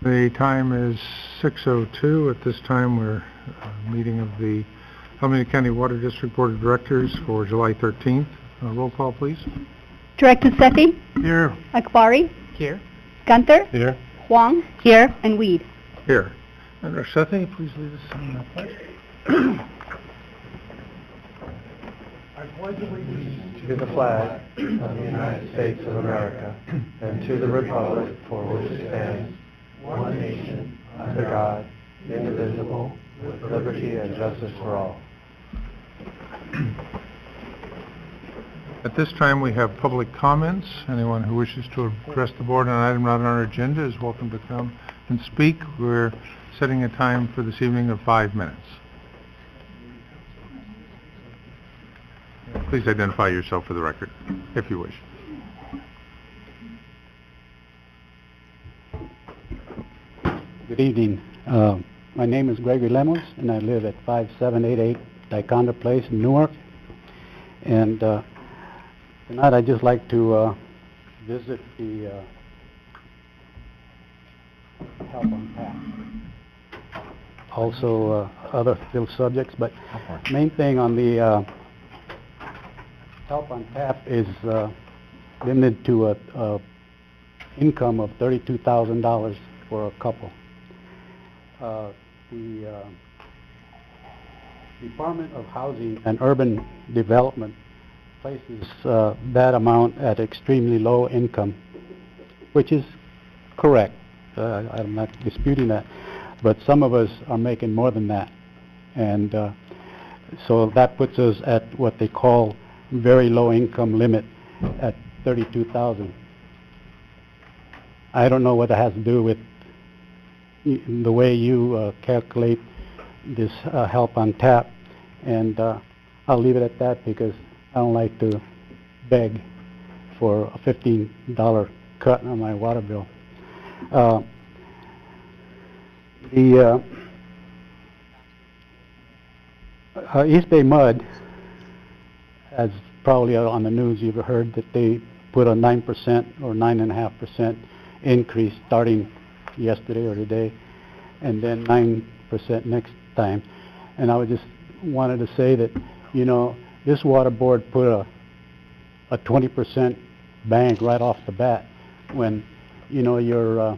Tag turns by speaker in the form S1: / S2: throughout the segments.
S1: The time is 6:02. At this time, we're meeting of the Alameda County Water District Board of Directors for July 13th. Roll call, please.
S2: Director Sethy?
S1: Here.
S2: Akbari?
S3: Here.
S2: Gunther?
S1: Here.
S2: Huang? Here. And Weed?
S1: Here. Director Sethy, please lead us in the pledge. I pledge allegiance
S4: to the flag of the United States of America and to the republic for which it stands, one nation, under God, indivisible, with liberty and justice for all.
S1: At this time, we have public comments. Anyone who wishes to address the board on an item not on our agenda is welcome to come and speak. We're setting a time for this evening of 5 minutes. Please identify yourself for the record, if you wish.
S5: Good evening. My name is Gregory Lemos, and I live at 5788 Diconda Place in Newark. And tonight I'd just like to visit the help on tap. Also other little subjects, but main thing on the help on tap is limited to a income of $32,000 for a couple. The Department of Housing and Urban Development places that amount at extremely low income, which is correct. I'm not disputing that, but some of us are making more than that, and so that puts us at what they call very low income limit at $32,000. I don't know what that has to do with the way you calculate this help on tap, and I'll leave it at that because I don't like to beg for a $15 cut on my water bill. The East Bay Mud, as probably on the news you've heard, that they put a 9% or 9.5% increase starting yesterday or today, and then 9% next time. And I just wanted to say that, you know, this water board put a 20% bang right off the bat when, you know, your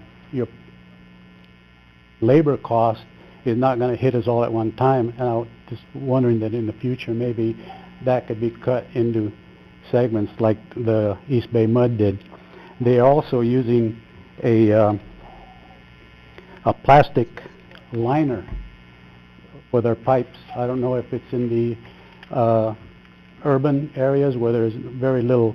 S5: labor cost is not going to hit us all at one time. And I was just wondering that in the future maybe that could be cut into segments like the East Bay Mud did. They are also using a plastic liner for their pipes. I don't know if it's in the urban areas where there's very little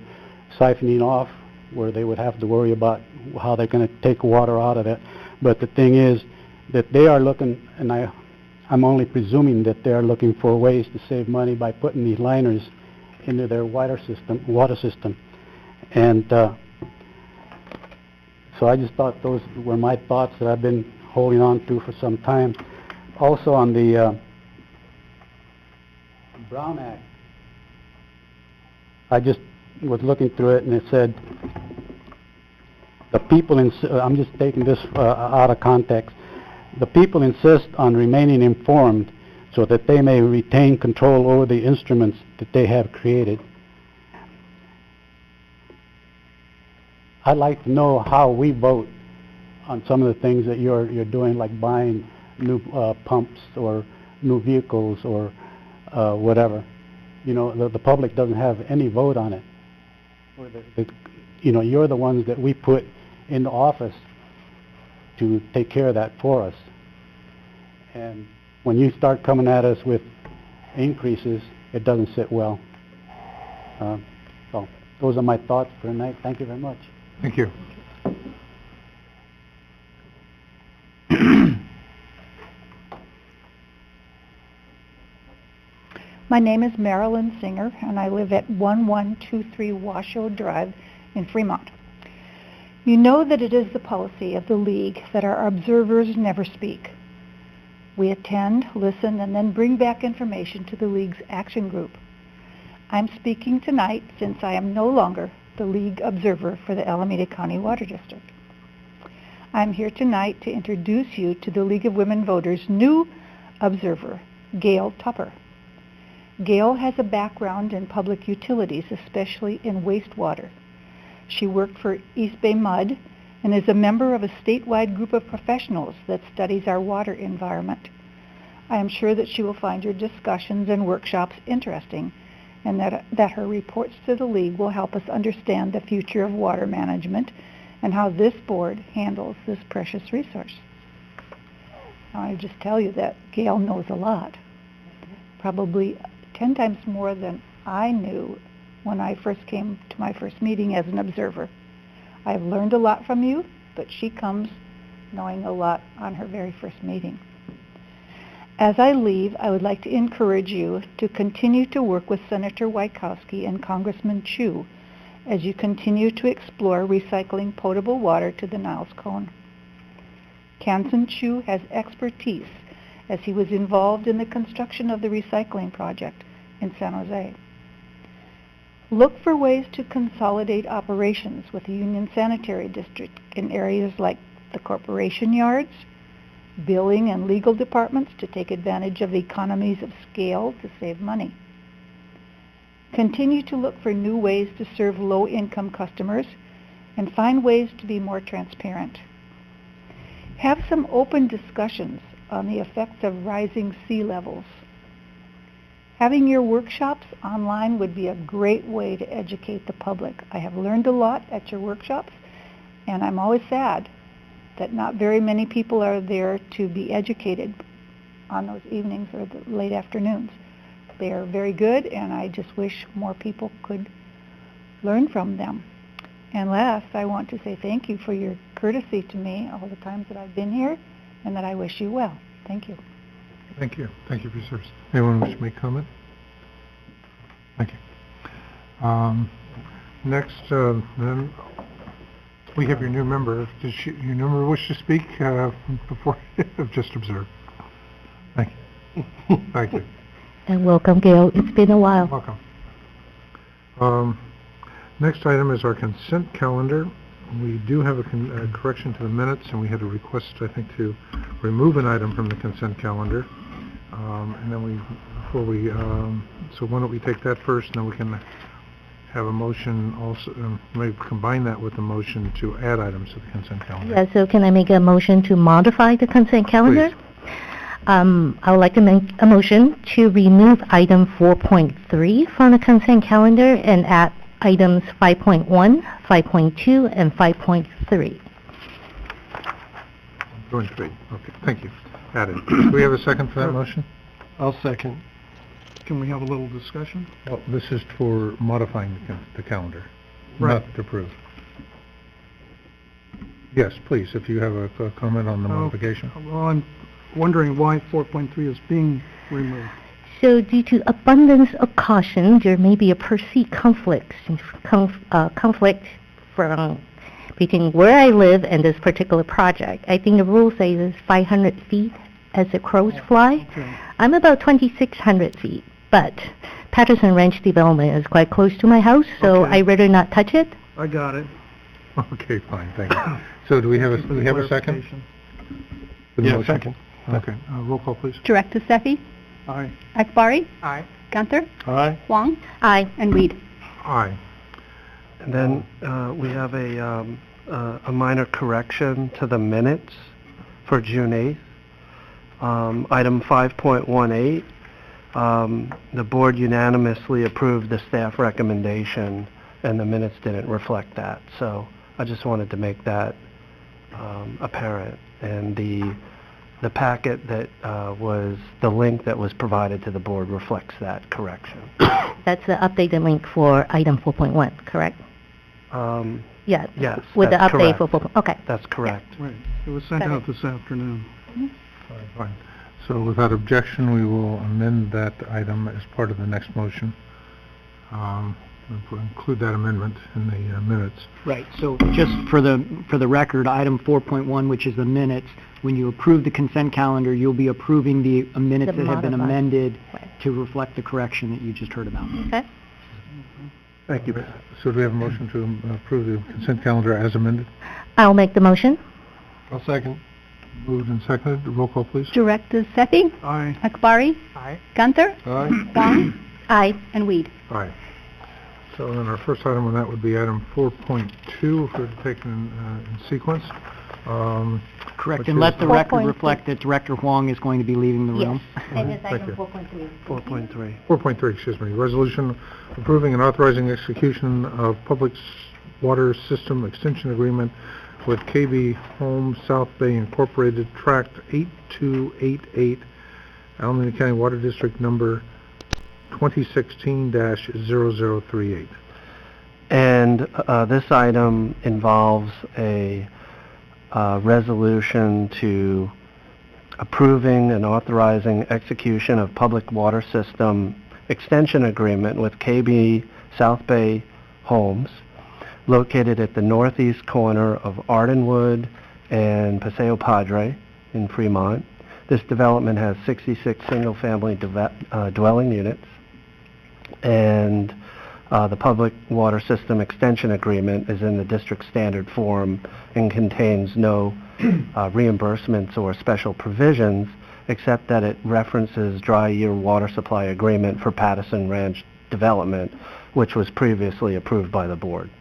S5: siphoning off, where they would have to worry about how they're going to take water out of it. But the thing is that they are looking, and I'm only presuming that they are looking for ways to save money by putting these liners into their water system. And so I just thought those were my thoughts that I've been holding on to for some time. Also on the Brown Act, I just was looking through it, and it said the people, I'm just taking this out of context, the people insist on remaining informed so that they may retain control over the instruments that they have created. I'd like to know how we vote on some of the things that you're doing, like buying new pumps or new vehicles or whatever. You know, the public doesn't have any vote on it. You know, you're the ones that we put in the office to take care of that for us. And when you start coming at us with increases, it doesn't sit well. So those are my thoughts for tonight. Thank you very much.
S1: Thank you.
S2: My name is Marilyn Singer, and I live at 1123 Washoe Drive in Fremont. You know that it is the policy of the League that our observers never speak. We attend, listen, and then bring back information to the League's action group. I'm speaking tonight since I am no longer the League observer for the Alameda County Water District. I'm here tonight to introduce you to the League of Women Voters' new observer, Gail Tupper. Gail has a background in public utilities, especially in wastewater. She worked for East Bay Mud and is a member of a statewide group of professionals that studies our water environment. I am sure that she will find your discussions and workshops interesting, and that her reports to the League will help us understand the future of water management and how this board handles this precious resource. Now, I just tell you that Gail knows a lot, probably 10 times more than I knew when I first came to my first meeting as an observer. I've learned a lot from you, but she comes knowing a lot on her very first meeting. As I leave, I would like to encourage you to continue to work with Senator Wieckowski and Congressman Chu as you continue to explore recycling potable water to the Niles Cone. Councilman Chu has expertise as he was involved in the construction of the recycling project in San Jose. Look for ways to consolidate operations with the Union Sanitary District in areas like the corporation yards, billing and legal departments to take advantage of the economies of scale to save money. Continue to look for new ways to serve low-income customers and find ways to be more transparent. Have some open discussions on the effects of rising sea levels. Having your workshops online would be a great way to educate the public. I have learned a lot at your workshops, and I'm always sad that not very many people are there to be educated on those evenings or the late afternoons. They are very good, and I just wish more people could learn from them. And last, I want to say thank you for your courtesy to me all the times that I've been here, and that I wish you well. Thank you.
S1: Thank you. Thank you for your service. Anyone wish to make comment? Thank you. Next, then, we have your new member. Does your new member wish to speak before just observe? Thank you. Thank you.
S3: And welcome, Gail. It's been a while.
S1: Welcome. Next item is our consent calendar. We do have a correction to the minutes, and we had a request, I think, to remove an item from the consent calendar. And then so why don't we take that first, and then we can have a motion also, maybe combine that with the motion to add items to the consent calendar.
S3: Yeah, so can I make a motion to modify the consent calendar?
S1: Please.
S3: I would like to make a motion to remove item 4.3 from the consent calendar and add items 5.1, 5.2, and 5.3.
S1: 3. Okay, thank you. Added. Do we have a second for that motion?
S4: I'll second. Can we have a little discussion?
S1: Well, this is for modifying the calendar,
S4: right,
S1: not to approve. Yes, please, if you have a comment on the modification.
S4: Well, I'm wondering why 4.3 is being removed.
S3: So due to abundance of caution, there may be a perceived conflict from between where I live and this particular project. I think the rule says it's 500 feet as the crows fly.
S4: Okay.
S3: I'm about 2,600 feet, but Patterson Ranch development is quite close to my house, so
S4: Okay.
S3: I'd rather not touch it.
S4: I got it.
S1: Okay, fine, thank you. So do we have a second? For the
S4: Yeah,
S1: motion?
S4: second.
S1: Okay, roll call, please.
S6: Director Sethy,
S4: Aye.
S6: Akbari,
S4: Aye.
S6: Gunther,
S4: Aye.
S6: Huang,
S3: Aye.
S6: and Weed.
S1: Aye.
S7: And then we have a minor correction to the minutes for June 8th. Item 5.18, the board unanimously approved the staff recommendation, and the minutes didn't reflect that. So I just wanted to make that apparent. And the packet that was, the link that was provided to the board reflects that correction.
S3: That's the updated link for item 4.1, correct? Yeah.
S7: Yes,
S3: With the
S7: that's
S3: update
S7: correct.
S3: for 4. Okay.
S7: That's correct.
S4: Right. It was sent
S3: Got
S4: out
S3: it.
S4: this afternoon.
S1: Fine. So without objection, we will amend that item as part of the next motion. We'll include that amendment in the minutes.
S8: Right, so just for the record, item 4.1, which is the minutes, when you approve the consent calendar, you'll be approving the minutes
S3: The
S8: that have been
S3: modified.
S8: amended
S3: Right.
S8: to reflect the correction that you just heard about.
S3: Okay.
S1: Thank you. So do we have a motion to approve the consent calendar as amended?
S3: I'll make the motion.
S1: I'll second. Moved and seconded. Roll call, please.
S2: Directors Sethy,
S1: Aye.
S2: Akbari,
S1: Aye.
S2: Gunther,
S1: Aye.
S2: Huang,
S3: Aye.
S2: and Weed.
S1: Aye. So then our first item on that would be item 4.2, if we were to take it in sequence.
S8: Correct,
S1: Which
S8: and
S1: is
S8: let the
S1: the-
S8: record
S2: 4.3.
S8: reflect that Director Huang is going to be leaving the room.
S3: It is
S1: Thank
S3: item
S1: you.
S3: 4.3.
S7: 4.3.
S1: 4.3, excuse me. Resolution approving and authorizing execution of public water system extension agreement with KB Home South Bay Incorporated, Tract 8288, Alameda County Water District number 2016-0038.
S7: And this item involves a resolution to approving and authorizing execution of public water system extension agreement with KB South Bay Homes, located at the northeast corner of Ardenwood and Paseo Padre in Fremont. This development has 66 single-family dwelling units, and the public water system extension agreement is in the district standard form and contains no reimbursements or special provisions, except that it references dry year water supply agreement for Patterson Ranch development, which was previously approved by the board.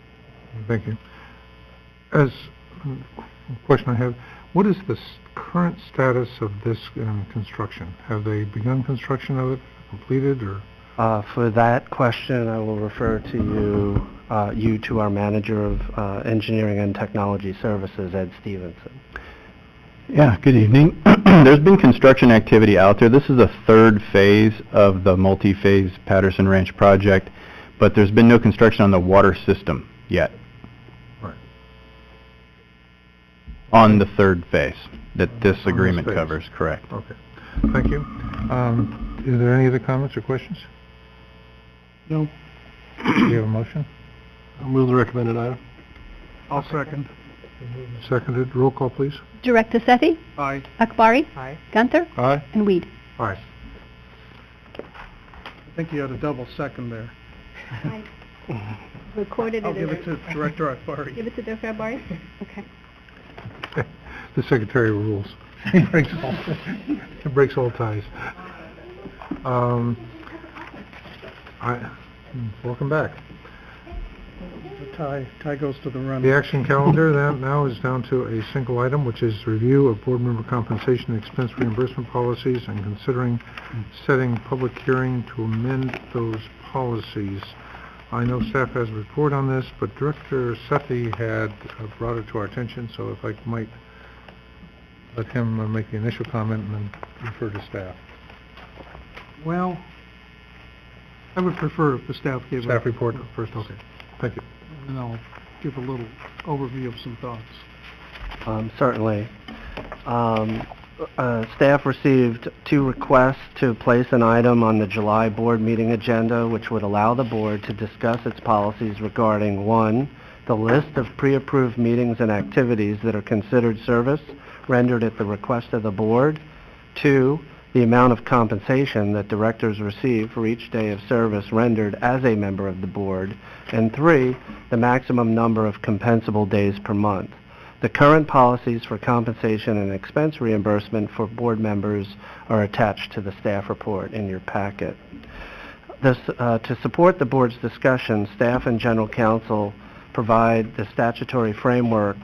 S1: Thank you. As a question I have, what is the current status of this construction? Have they begun construction of it, completed, or?
S7: For that question, I will refer to you to our manager of engineering and technology services, Ed Stevenson.
S6: Yeah, good evening. There's been construction activity out there. This is the third phase of the multi-phase Patterson Ranch project, but there's been no construction on the water system yet.
S1: Right.
S6: On the third phase that this
S1: On this
S6: agreement
S1: phase.
S6: covers, correct.
S1: Okay. Thank you. Are there any other comments or questions?
S5: No.
S1: Do you have a motion?
S5: I'll move the recommended item.
S1: I'll second. Seconded. Roll call, please.
S2: Director Sethy,
S1: Aye.
S2: Akbari,
S1: Aye.
S2: Gunther,
S1: Aye.
S2: and Weed.
S1: Aye.
S9: I think you had a double second there.
S2: Recorded
S9: I'll give it to Director Akbari.
S2: Give it to Director Akbari? Okay.
S1: The Secretary of Rules. It breaks all ties. Welcome back.
S9: The tie goes to the runner.
S1: The action calendar that now is down to a single item, which is review of board member compensation and expense reimbursement policies and considering setting public hearing to amend those policies. I know staff has a report on this, but Director Sethy had brought it to our attention, so if I might let him make the initial comment and then refer to staff.
S9: Well, I would prefer if the staff gave
S1: Staff report first, okay. Thank you.
S9: and I'll give a little overview of some thoughts.
S7: Certainly. Staff received 2 requests to place an item on the July board meeting agenda, which would allow the board to discuss its policies regarding 1, the list of pre-approved meetings and activities that are considered service rendered at the request of the board, 2, the amount of compensation that directors receive for each day of service rendered as a member of the board, and 3, the maximum number of compensable days per month. The current policies for compensation and expense reimbursement for board members are attached to the staff report in your packet. To support the board's discussion, staff and general counsel provide the statutory framework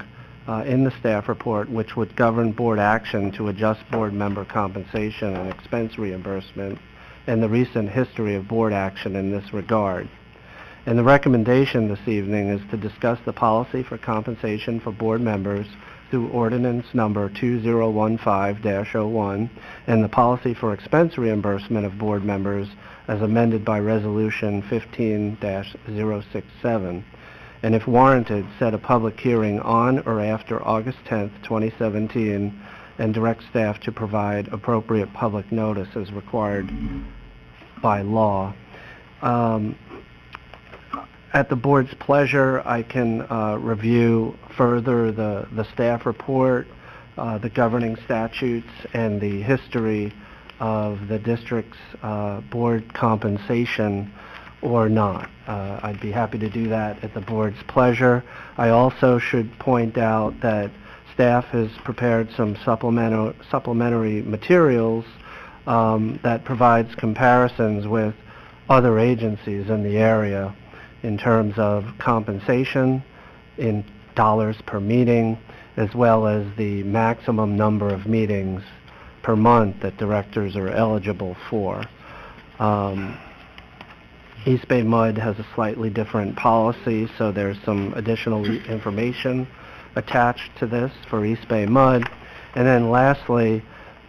S7: in the staff report, which would govern board action to adjust board member compensation and expense reimbursement, and the recent history of board action in this regard. And the recommendation this evening is to discuss the policy for compensation for board members through ordinance number 2015-01 and the policy for expense reimbursement of board members as amended by resolution 15-067. And if warranted, set a public hearing on or after August 10th, 2017, and direct staff to provide appropriate public notice as required by law. At the board's pleasure, I can review further the staff report, the governing statutes, and the history of the district's board compensation or not. I'd be happy to do that at the board's pleasure. I also should point out that staff has prepared some supplementary materials that provides comparisons with other agencies in the area in terms of compensation in dollars per meeting, as well as the maximum number of meetings per month that directors are eligible for. East Bay Mud has a slightly different policy, so there's some additional information attached to this for East Bay Mud. And then lastly,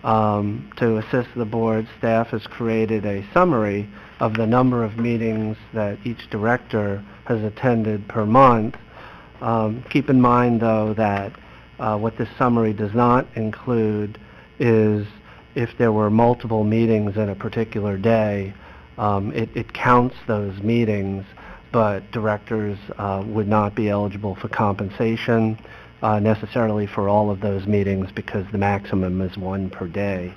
S7: to assist the board, staff has created a summary of the number of meetings that each director has attended per month. Keep in mind, though, that what this summary does not include is if there were multiple meetings in a particular day. It counts those meetings, but directors would not be eligible for compensation necessarily for all of those meetings because the maximum is 1 per day.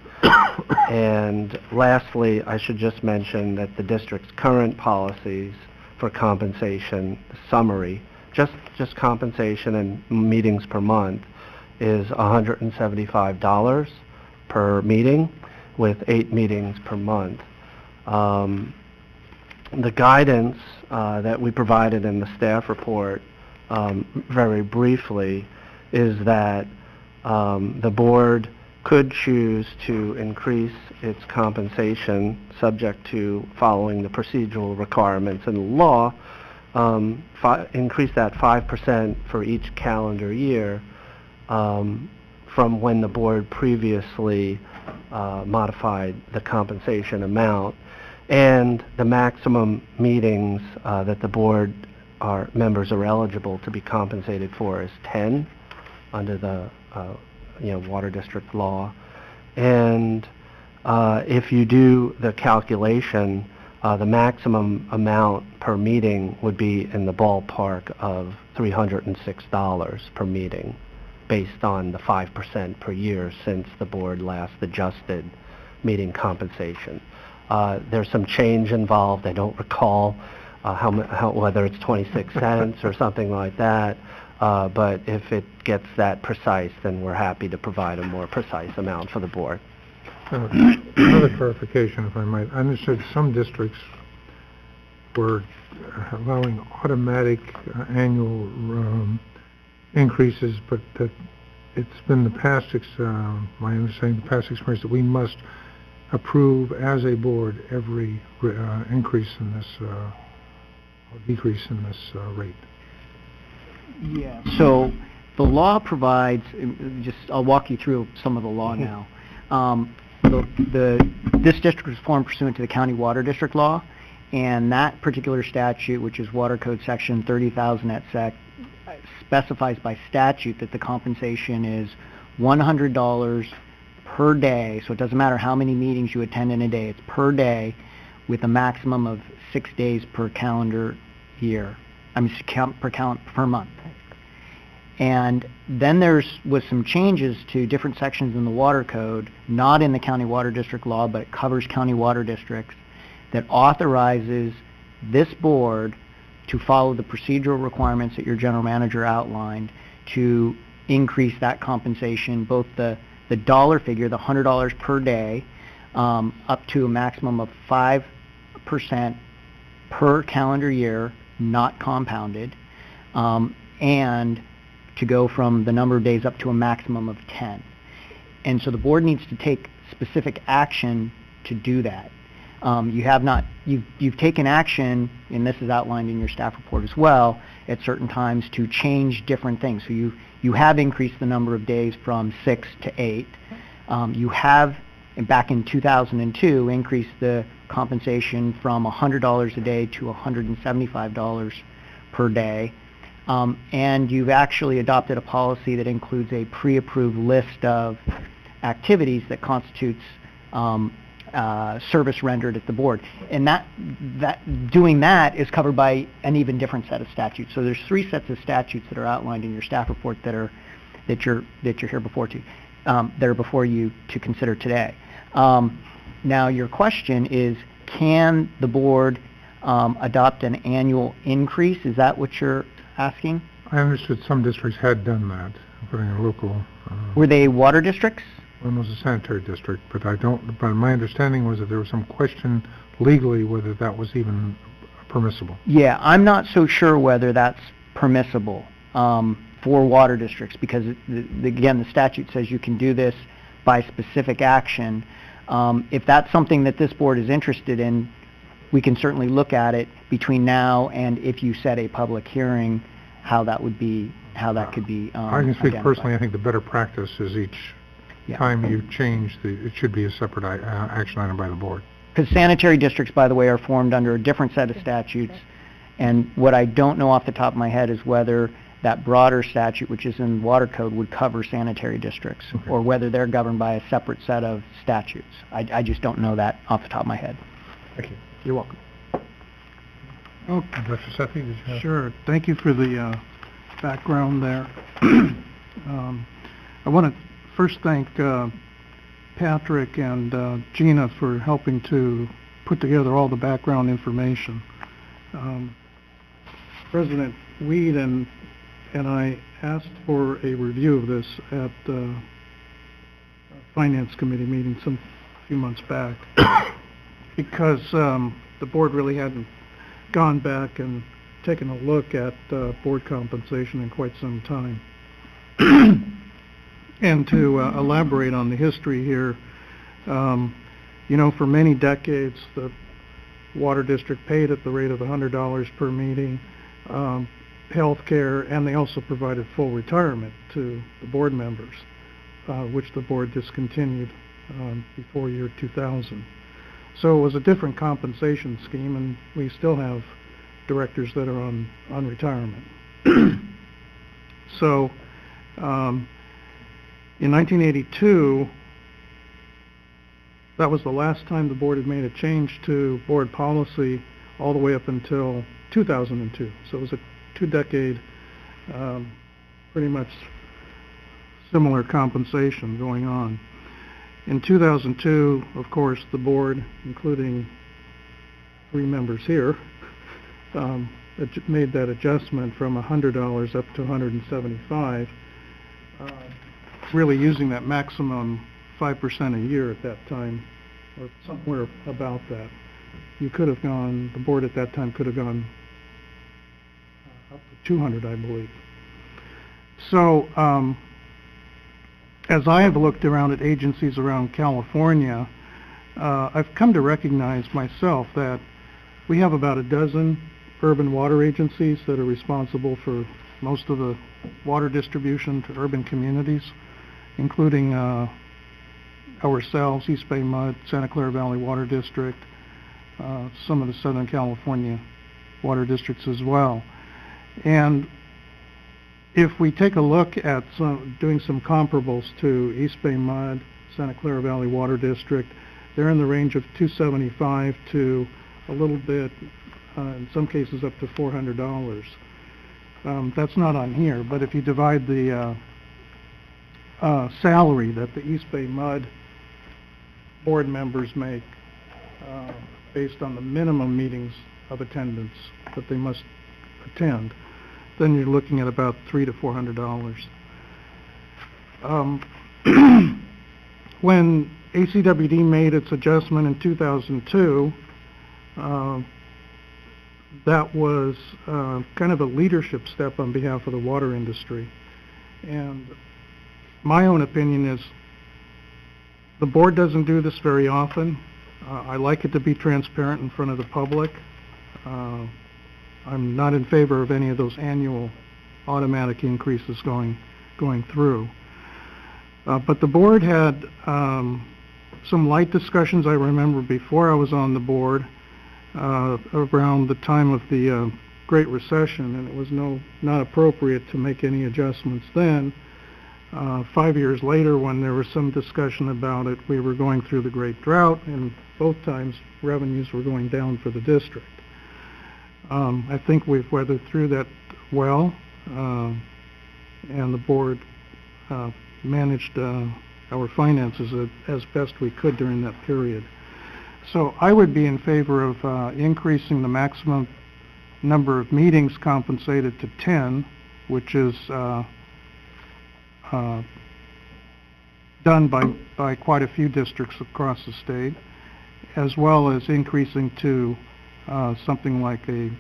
S7: And lastly, I should just mention that the district's current policies for compensation summary, just compensation and meetings per month, is $175 per meeting with 8 meetings per month. The guidance that we provided in the staff report very briefly is that the board could choose to increase its compensation subject to following the procedural requirements in the law, increase that 5% for each calendar year from when the board previously modified the compensation amount. And the maximum meetings that the board members are eligible to be compensated for is 10 under the water district law. And if you do the calculation, the maximum amount per meeting would be in the ballpark of $306 per meeting, based on the 5% per year since the board last adjusted meeting compensation. There's some change involved. I don't recall whether it's 26 cents or something like that, but if it gets that precise, then we're happy to provide a more precise amount for the board.
S1: Another clarification, if I might. I understood some districts were allowing automatic annual increases, but that it's been the past, my understanding, the past experience that we must approve as a board every increase in this, or decrease in this rate.
S8: Yeah, so the law provides, I'll walk you through some of the law now. This district was formed pursuant to the county water district law, and that particular statute, which is Water Code Section 30,000 et sec, specifies by statute that the compensation is $100 per day, so it doesn't matter how many meetings you attend in a day, it's per day with a maximum of 6 days per calendar year, per month. And then was some changes to different sections in the water code, not in the county water district law, but it covers county water districts, that authorizes this board to follow the procedural requirements that your general manager outlined to increase that compensation, both the dollar figure, the $100 per day, up to a maximum of 5% per calendar year, not compounded, and to go from the number of days up to a maximum of 10. And so the board needs to take specific action to do that. You've taken action, and this is outlined in your staff report as well, at certain times to change different things. So you have increased the number of days from 6 to 8. You have, back in 2002, increased the compensation from $100 a day to $175 per day. And you've actually adopted a policy that includes a pre-approved list of activities that constitutes service rendered at the board. And doing that is covered by an even different set of statutes. So there's 3 sets of statutes that are outlined in your staff report that you're here before that are before you to consider today. Now your question is, can the board adopt an annual increase? Is that what you're asking?
S1: I understood some districts had done that. putting a local,
S8: Were they water districts?
S1: one was a sanitary district, but my understanding was that there was some question legally whether that was even permissible.
S8: Yeah, I'm not so sure whether that's permissible for water districts, because again, the statute says you can do this by specific action. If that's something that this board is interested in, we can certainly look at it between now and if you set a public hearing, how that could be
S1: I can speak
S8: identified.
S1: personally. I think the better practice is each time you change, it should be a separate action item by the board.
S8: Because sanitary districts, by the way, are formed under a different set of statutes, and what I don't know off the top of my head is whether that broader statute, which is in water code, would cover sanitary districts, or whether they're governed by a separate set of statutes. I just don't know that off the top of my head.
S1: Thank you.
S8: You're welcome.
S9: Okay.
S1: Dr. Sethy, did you have?
S9: Sure. Thank you for the background there. I want to first thank Patrick and Gina for helping to put together all the background information. President Weed and I asked for a review of this at the Finance Committee meeting a few months back because the board really hadn't gone back and taken a look at board compensation in quite some time. And to elaborate on the history here, you know, for many decades, the water district paid at the rate of $100 per meeting, health care, and they also provided full retirement to the board members, which the board discontinued before year 2000. So it was a different compensation scheme, and we still have directors that are on retirement. So in 1982, that was the last time the board had made a change to board policy all the way up until 2002. So it was a two-decade, pretty much similar compensation going on. In 2002, of course, the board, including 3 members here, made that adjustment from $100 up to $175, really using that maximum 5% a year at that time, or somewhere about that. You could have gone, the board at that time could have gone up to 200, I believe. So, as I have looked around at agencies around California, I've come to recognize myself that we have about a dozen urban water agencies that are responsible for most of the water distribution to urban communities, including ourselves, East Bay Mud, Santa Clara Valley Water District, some of the Southern California water districts as well. And if we take a look at doing some comparables to East Bay Mud, Santa Clara Valley Water District, they're in the range of $275 to a little bit, in some cases up to $400. That's not on here, but if you divide the salary that the East Bay Mud board members make based on the minimum meetings of attendance that they must attend, then you're looking at about $300 to $400. When ACWD made its adjustment in 2002, that was kind of a leadership step on behalf of the water industry. And my own opinion is the board doesn't do this very often. I like it to be transparent in front of the public. I'm not in favor of any of those annual automatic increases going through. But the board had some light discussions, I remember, before I was on the board around the time of the Great Recession, and it was not appropriate to make any adjustments then. 5 years later, when there was some discussion about it, we were going through the Great Drought, and both times revenues were going down for the district. I think we've weathered through that well, and the board managed our finances as best we could during that period. So I would be in favor of increasing the maximum number of meetings compensated to 10, which is done by quite a few districts across the state, as well as increasing to something like a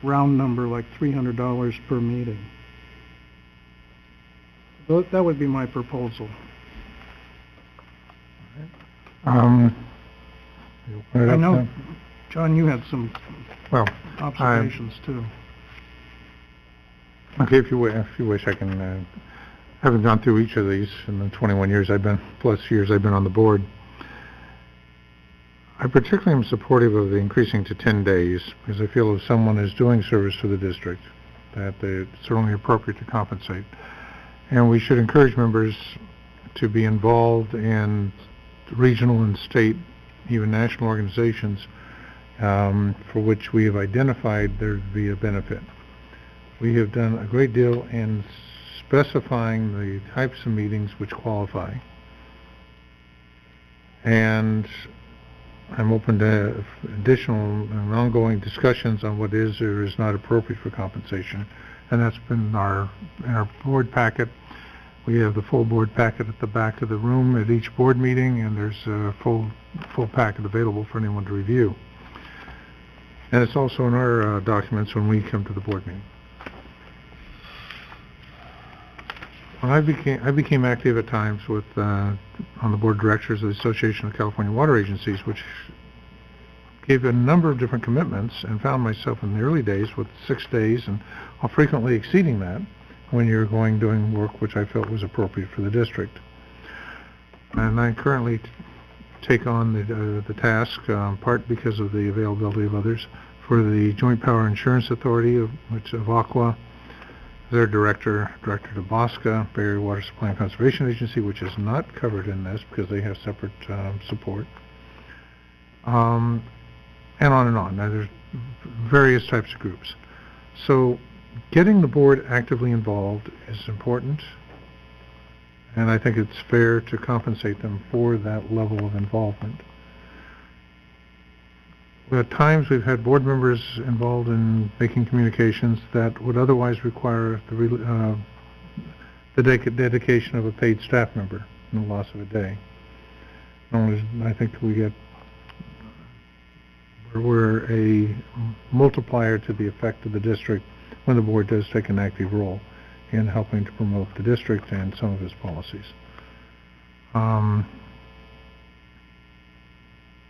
S9: round number like $300 per meeting. That would be my proposal.
S1: You
S9: I
S1: open it up
S9: know,
S1: then?
S9: John, you had some
S1: Well,
S9: observations too.
S1: okay, if you wish, I can, haven't gone through each of these in the 21 years I've been, plus years I've been on the board. I particularly am supportive of the increasing to 10 days, because I feel if someone is doing service for the district, that it's certainly appropriate to compensate. And we should encourage members to be involved in regional and state, even national organizations, for which we have identified there to be a benefit. We have done a great deal in specifying the types of meetings which qualify. And I'm open to additional and ongoing discussions on what is or is not appropriate for compensation. And that's been in our board packet. We have the full board packet at the back of the room at each board meeting, and there's a full packet available for anyone to review. And it's also in our documents when we come to the board meeting. When I became active at times with on the board of directors of the Association of California Water Agencies, which gave a number of different commitments, and found myself in the early days with 6 days and frequently exceeding that when you're doing work which I felt was appropriate for the district. And I currently take on the task, part because of the availability of others, for the Joint Power Insurance Authority, which of Aqua, their director, Director DeBosca, Bay Area Water Supply and Conservation Agency, which is not covered in this because they have separate support, and on and on. Now, there's various types of groups. So getting the board actively involved is important, and I think it's fair to compensate them for that level of involvement. At times we've had board members involved in making communications that would otherwise require the dedication of a paid staff member and the loss of a day. I think we're a multiplier to the effect of the district when the board does take an active role in helping to promote the district and some of its policies.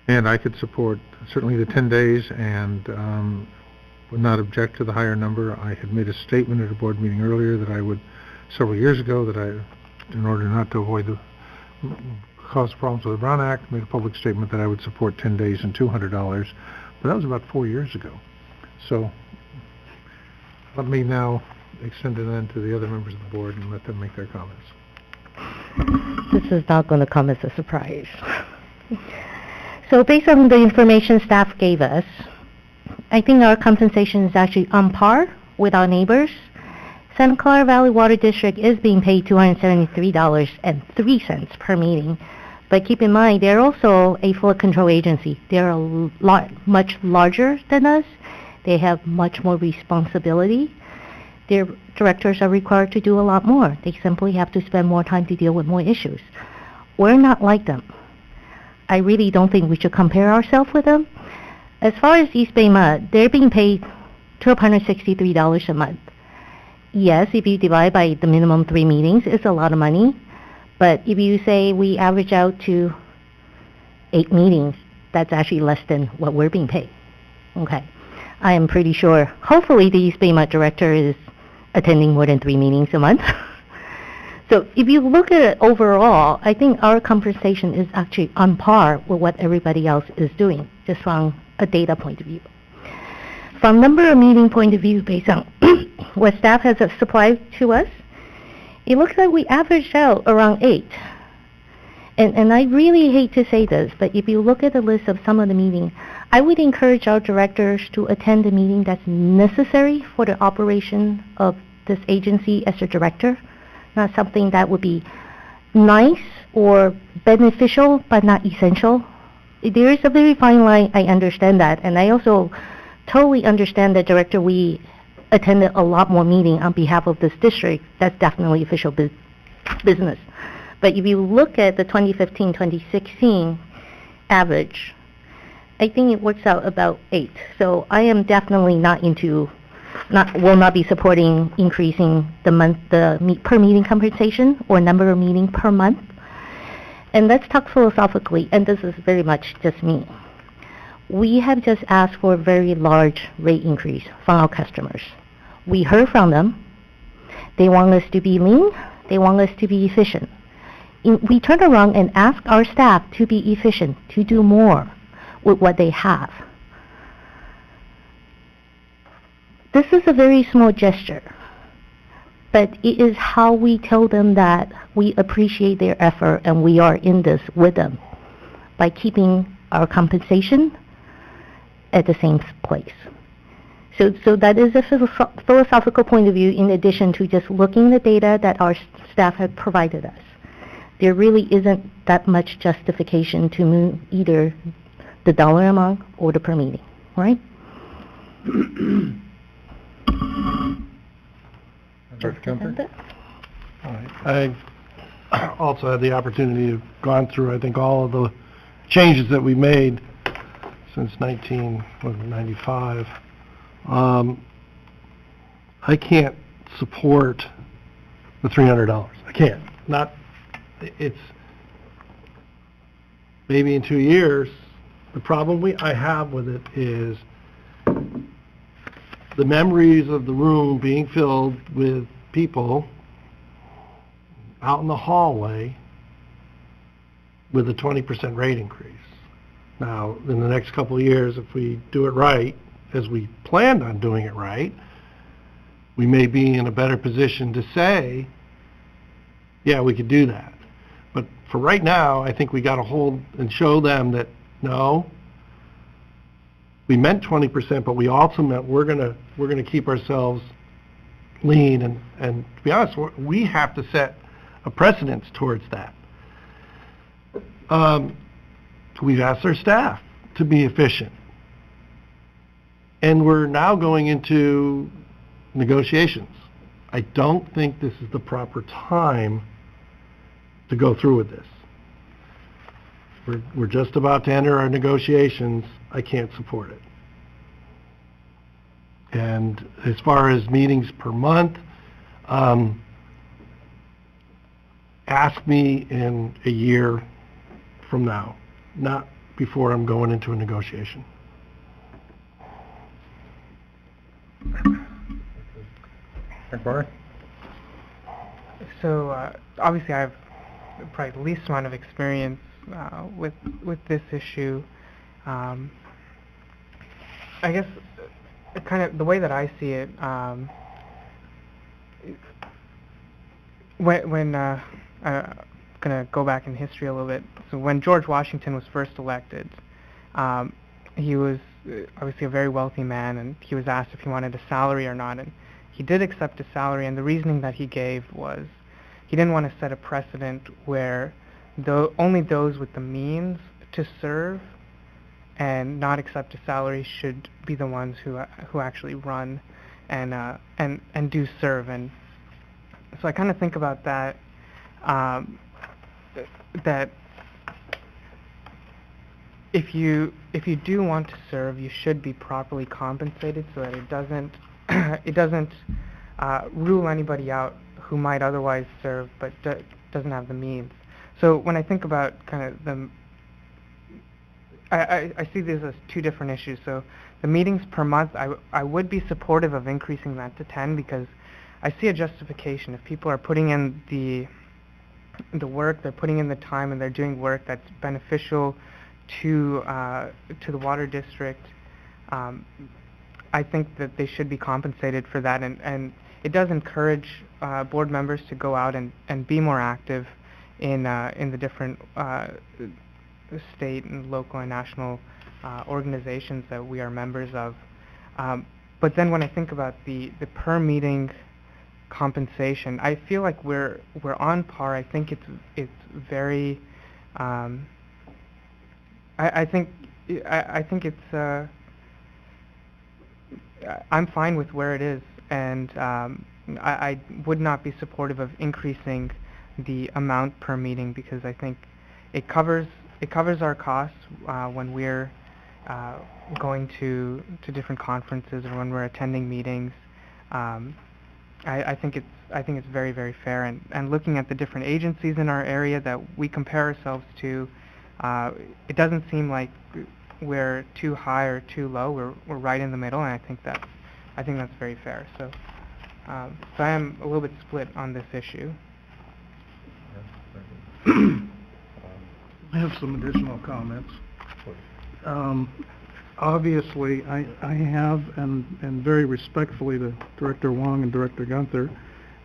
S1: And I could support certainly the 10 days and would not object to the higher number. I had made a statement at a board meeting earlier that I would, several years ago, that I, in order not to avoid cause problems with the Brown Act, made a public statement that I would support 10 days and $200. But that was about 4 years ago. So let me now extend it then to the other members of the board and let them make their comments.
S3: This is not going to come as a surprise. So based on the information staff gave us, I think our compensation is actually on par with our neighbors. Santa Clara Valley Water District is being paid $273.03 per meeting. But keep in mind, they're also a flood control agency. They're much larger than us. They have much more responsibility. Their directors are required to do a lot more. They simply have to spend more time to deal with more issues. We're not like them. I really don't think we should compare ourselves with them. As far as East Bay Mud, they're being paid $1,263 a month. Yes, if you divide by the minimum 3 meetings, it's a lot of money. But if you say we average out to 8 meetings, that's actually less than what we're being paid. Okay. I am pretty sure, hopefully the East Bay Mud director is attending more than 3 meetings a month. So if you look at it overall, I think our compensation is actually on par with what everybody else is doing, just from a data point of view. From number of meeting point of view, based on what staff has supplied to us, it looks like we averaged out around 8. And I really hate to say this, but if you look at the list of some of the meetings, I would encourage our directors to attend the meeting that's necessary for the operation of this agency as a director, not something that would be nice or beneficial but not essential. There is a very fine line, I understand that, and I also totally understand that director, we attended a lot more meeting on behalf of this district. That's definitely official business. But if you look at the 2015-2016 average, I think it works out about 8. So I am definitely will not be supporting increasing the per meeting compensation or number of meetings per month. And let's talk philosophically, and this is very much just me. We have just asked for a very large rate increase from our customers. We heard from them. They want us to be lean. They want us to be efficient. We turn around and ask our staff to be efficient, to do more with what they have. This is a very small gesture, but it is how we tell them that we appreciate their effort and we are in this with them by keeping our compensation at the same place. So that is a philosophical point of view in addition to just looking at the data that our staff have provided us. There really isn't that much justification to move either the dollar amount or the per meeting, right?
S1: Dr. Gunther?
S10: All right. I also had the opportunity to gone through, I think, all of the changes that we made since 1995. I can't support the $300. I can't. It's maybe in 2 years. The problem I have with it is the memories of the room being filled with people out in the hallway with a 20% rate increase. Now, in the next couple of years, if we do it right, as we planned on doing it right, we may be in a better position to say, yeah, we could do that. But for right now, I think we got to hold and show them that, no, we meant 20%, but we also meant we're gonna keep ourselves lean, and to be honest, we have to set a precedence towards that. We've asked our staff to be efficient, and we're now going into negotiations. I don't think this is the proper time to go through with this. We're just about to enter our negotiations. I can't support it. And as far as meetings per month, ask me in a year from now, not before I'm going into a negotiation.
S1: Akbari?
S11: So obviously I have probably the least amount of experience with this issue. I guess kind of the way that I see it, when I'm going to go back in history a little bit. So when George Washington was first elected, he was obviously a very wealthy man, and he was asked if he wanted a salary or not, and he did accept a salary, and the reasoning that he gave was he didn't want to set a precedent where only those with the means to serve and not accept a salary should be the ones who actually run and do serve. And so I kind of think about that, that if you do want to serve, you should be properly compensated so that it doesn't rule anybody out who might otherwise serve but doesn't have the means. So when I think about kind of I see these as two different issues. So the meetings per month, I would be supportive of increasing that to 10 because I see a justification. If people are putting in the work, they're putting in the time, and they're doing work that's beneficial to the water district, I think that they should be compensated for that, and it does encourage board members to go out and be more active in the different state and local and national organizations that we are members of. But then when I think about the per meeting compensation, I feel like we're on par. I think it's very I think it's I'm fine with where it is, and I would not be supportive of increasing the amount per meeting, because I think it covers our costs when we're going to different conferences or when we're attending meetings. I think it's very, very fair, and looking at the different agencies in our area that we compare ourselves to, it doesn't seem like we're too high or too low. We're right in the middle, and I think that's very fair. So I am a little bit split on this issue.
S9: I have some additional comments. Obviously, I have, and very respectfully to Director Huang and Director Gunther,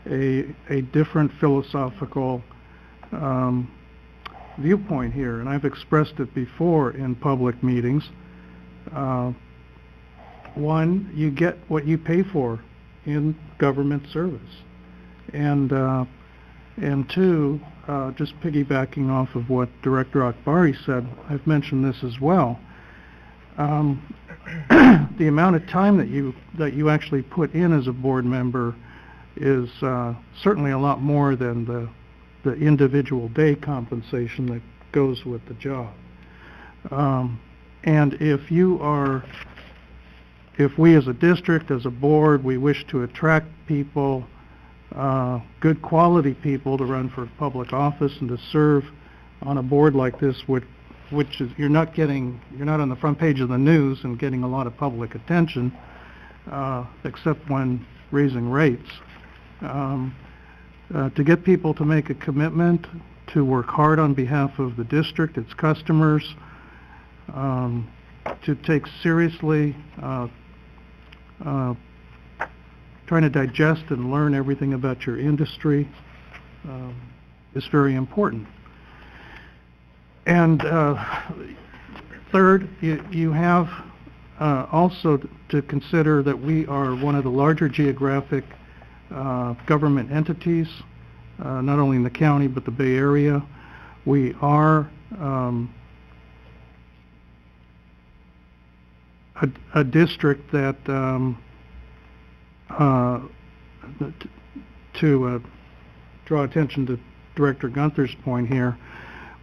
S9: a different philosophical viewpoint here, and I've expressed it before in public meetings. One, you get what you pay for in government service, and two, just piggybacking off of what Director Akbari said, I've mentioned this as well. The amount of time that you actually put in as a board member is certainly a lot more than the individual day compensation that goes with the job. And if we as a district, as a board, we wish to attract people, good quality people to run for public office and to serve on a board like this, which is you're not on the front page of the news and getting a lot of public attention, except when raising rates. To get people to make a commitment to work hard on behalf of the district, its customers, to take seriously trying to digest and learn everything about your industry is very important. And third, you have also to consider that we are one of the larger geographic government entities, not only in the county but the Bay Area. We are a district that, to draw attention to Director Gunther's point here,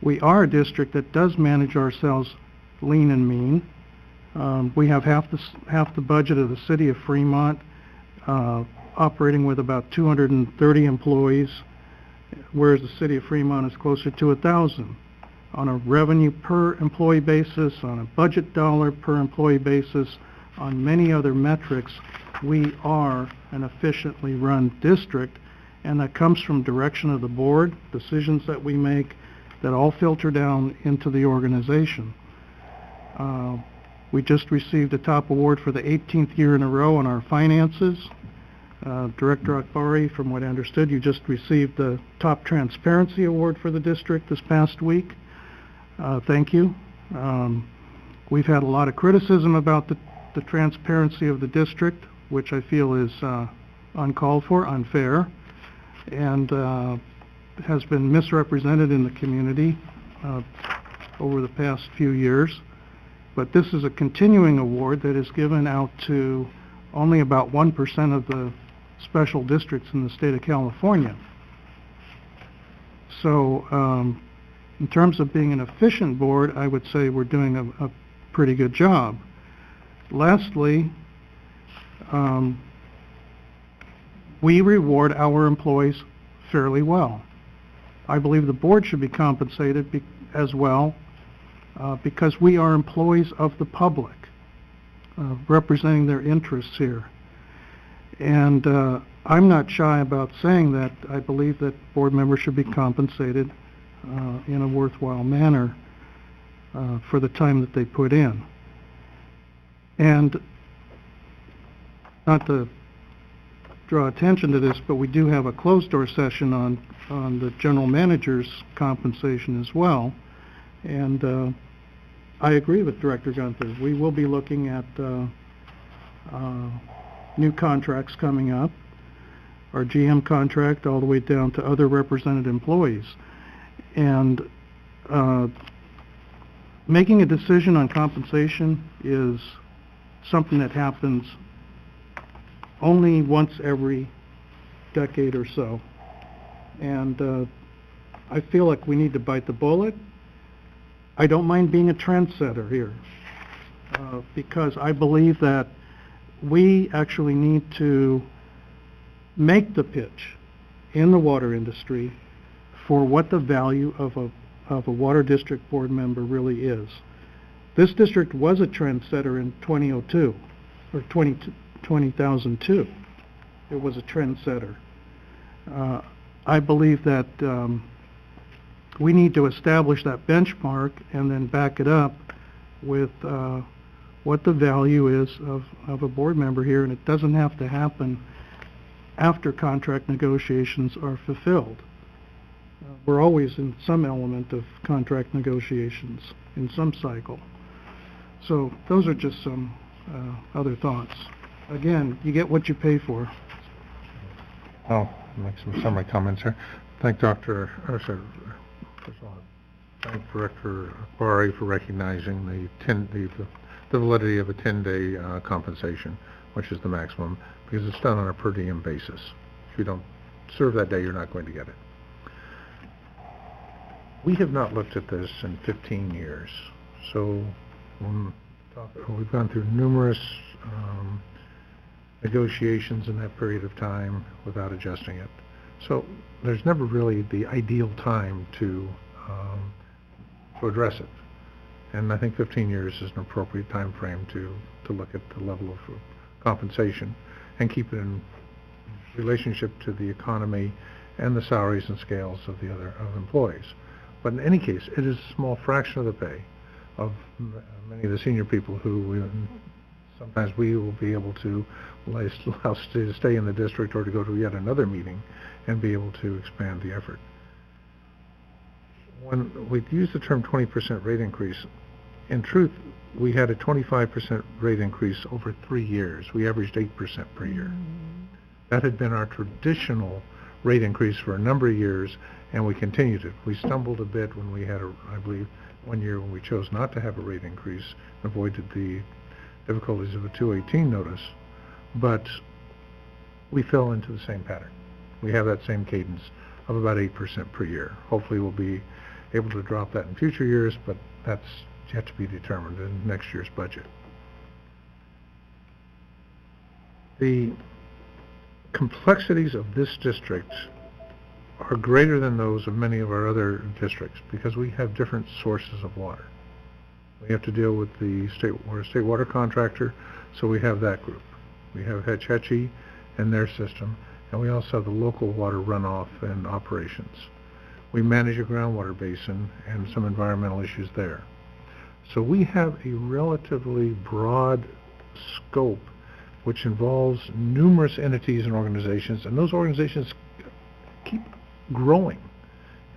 S9: we are a district that does manage ourselves lean and mean. We have half the budget of the city of Fremont, operating with about 230 employees, whereas the city of Fremont is closer to 1,000. On a revenue per employee basis, on a budget dollar per employee basis, on many other metrics, we are an efficiently run district, and that comes from direction of the board, decisions that we make that all filter down into the organization. We just received a top award for the 18th year in a row on our finances. Director Akbari, from what I understood, you just received the top transparency award for the district this past week. Thank you. We've had a lot of criticism about the transparency of the district, which I feel is uncalled for, unfair, and has been misrepresented in the community over the past few years. But this is a continuing award that is given out to only about 1% of the special districts in the state of California. So in terms of being an efficient board, I would say we're doing a pretty good job. Lastly, we reward our employees fairly well. I believe the board should be compensated as well because we are employees of the public, representing their interests here. And I'm not shy about saying that I believe that board members should be compensated in a worthwhile manner for the time that they put in. And not to draw attention to this, but we do have a closed-door session on the general manager's compensation as well. And I agree with Director Gunther. We will be looking at new contracts coming up, our GM contract all the way down to other represented employees. And making a decision on compensation is something that happens only once every decade or so. And I feel like we need to bite the bullet. I don't mind being a trendsetter here, because I believe that we actually need to make the pitch in the water industry for what the value of a water district board member really is. This district was a trendsetter in 2002, or 2002. It was a trendsetter. I believe that we need to establish that benchmark and then back it up with what the value is of a board member here, and it doesn't have to happen after contract negotiations are fulfilled. We're always in some element of contract negotiations in some cycle. So those are just some other thoughts. Again, you get what you pay for.
S1: I'll make some summary comments here. Thank First of all, thank Director Akbari for recognizing the validity of a 10-day compensation, which is the maximum, because it's done on a per diem basis. If you don't serve that day, you're not going to get it. We have not looked at this in 15 years, so we've gone through numerous negotiations in that period of time without adjusting it. So there's never really the ideal time to address it. And I think 15 years is an appropriate time frame to look at the level of compensation and keep it in relationship to the economy and the salaries and scales of the other employees. But in any case, it is a small fraction of the pay of many of the senior people who sometimes we will be able to allow to stay in the district or to go to yet another meeting and be able to expand the effort. When we use the term 20% rate increase, in truth, we had a 25% rate increase over 3 years. We averaged 8% per year. That had been our traditional rate increase for a number of years, and we continued it. We stumbled a bit when we had, I believe, 1 year when we chose not to have a rate increase, avoided the difficulties of a 218 notice, but we fell into the same pattern. We have that same cadence of about 8% per year. Hopefully we'll be able to drop that in future years, but that's yet to be determined in next year's budget. The complexities of this district are greater than those of many of our other districts because we have different sources of water. We have to deal with we're a state water contractor, so we have that group. We have Hetch Hetchy and their system, and we also have the local water runoff and operations. We manage a groundwater basin and some environmental issues there. So we have a relatively broad scope which involves numerous entities and organizations, and those organizations keep growing.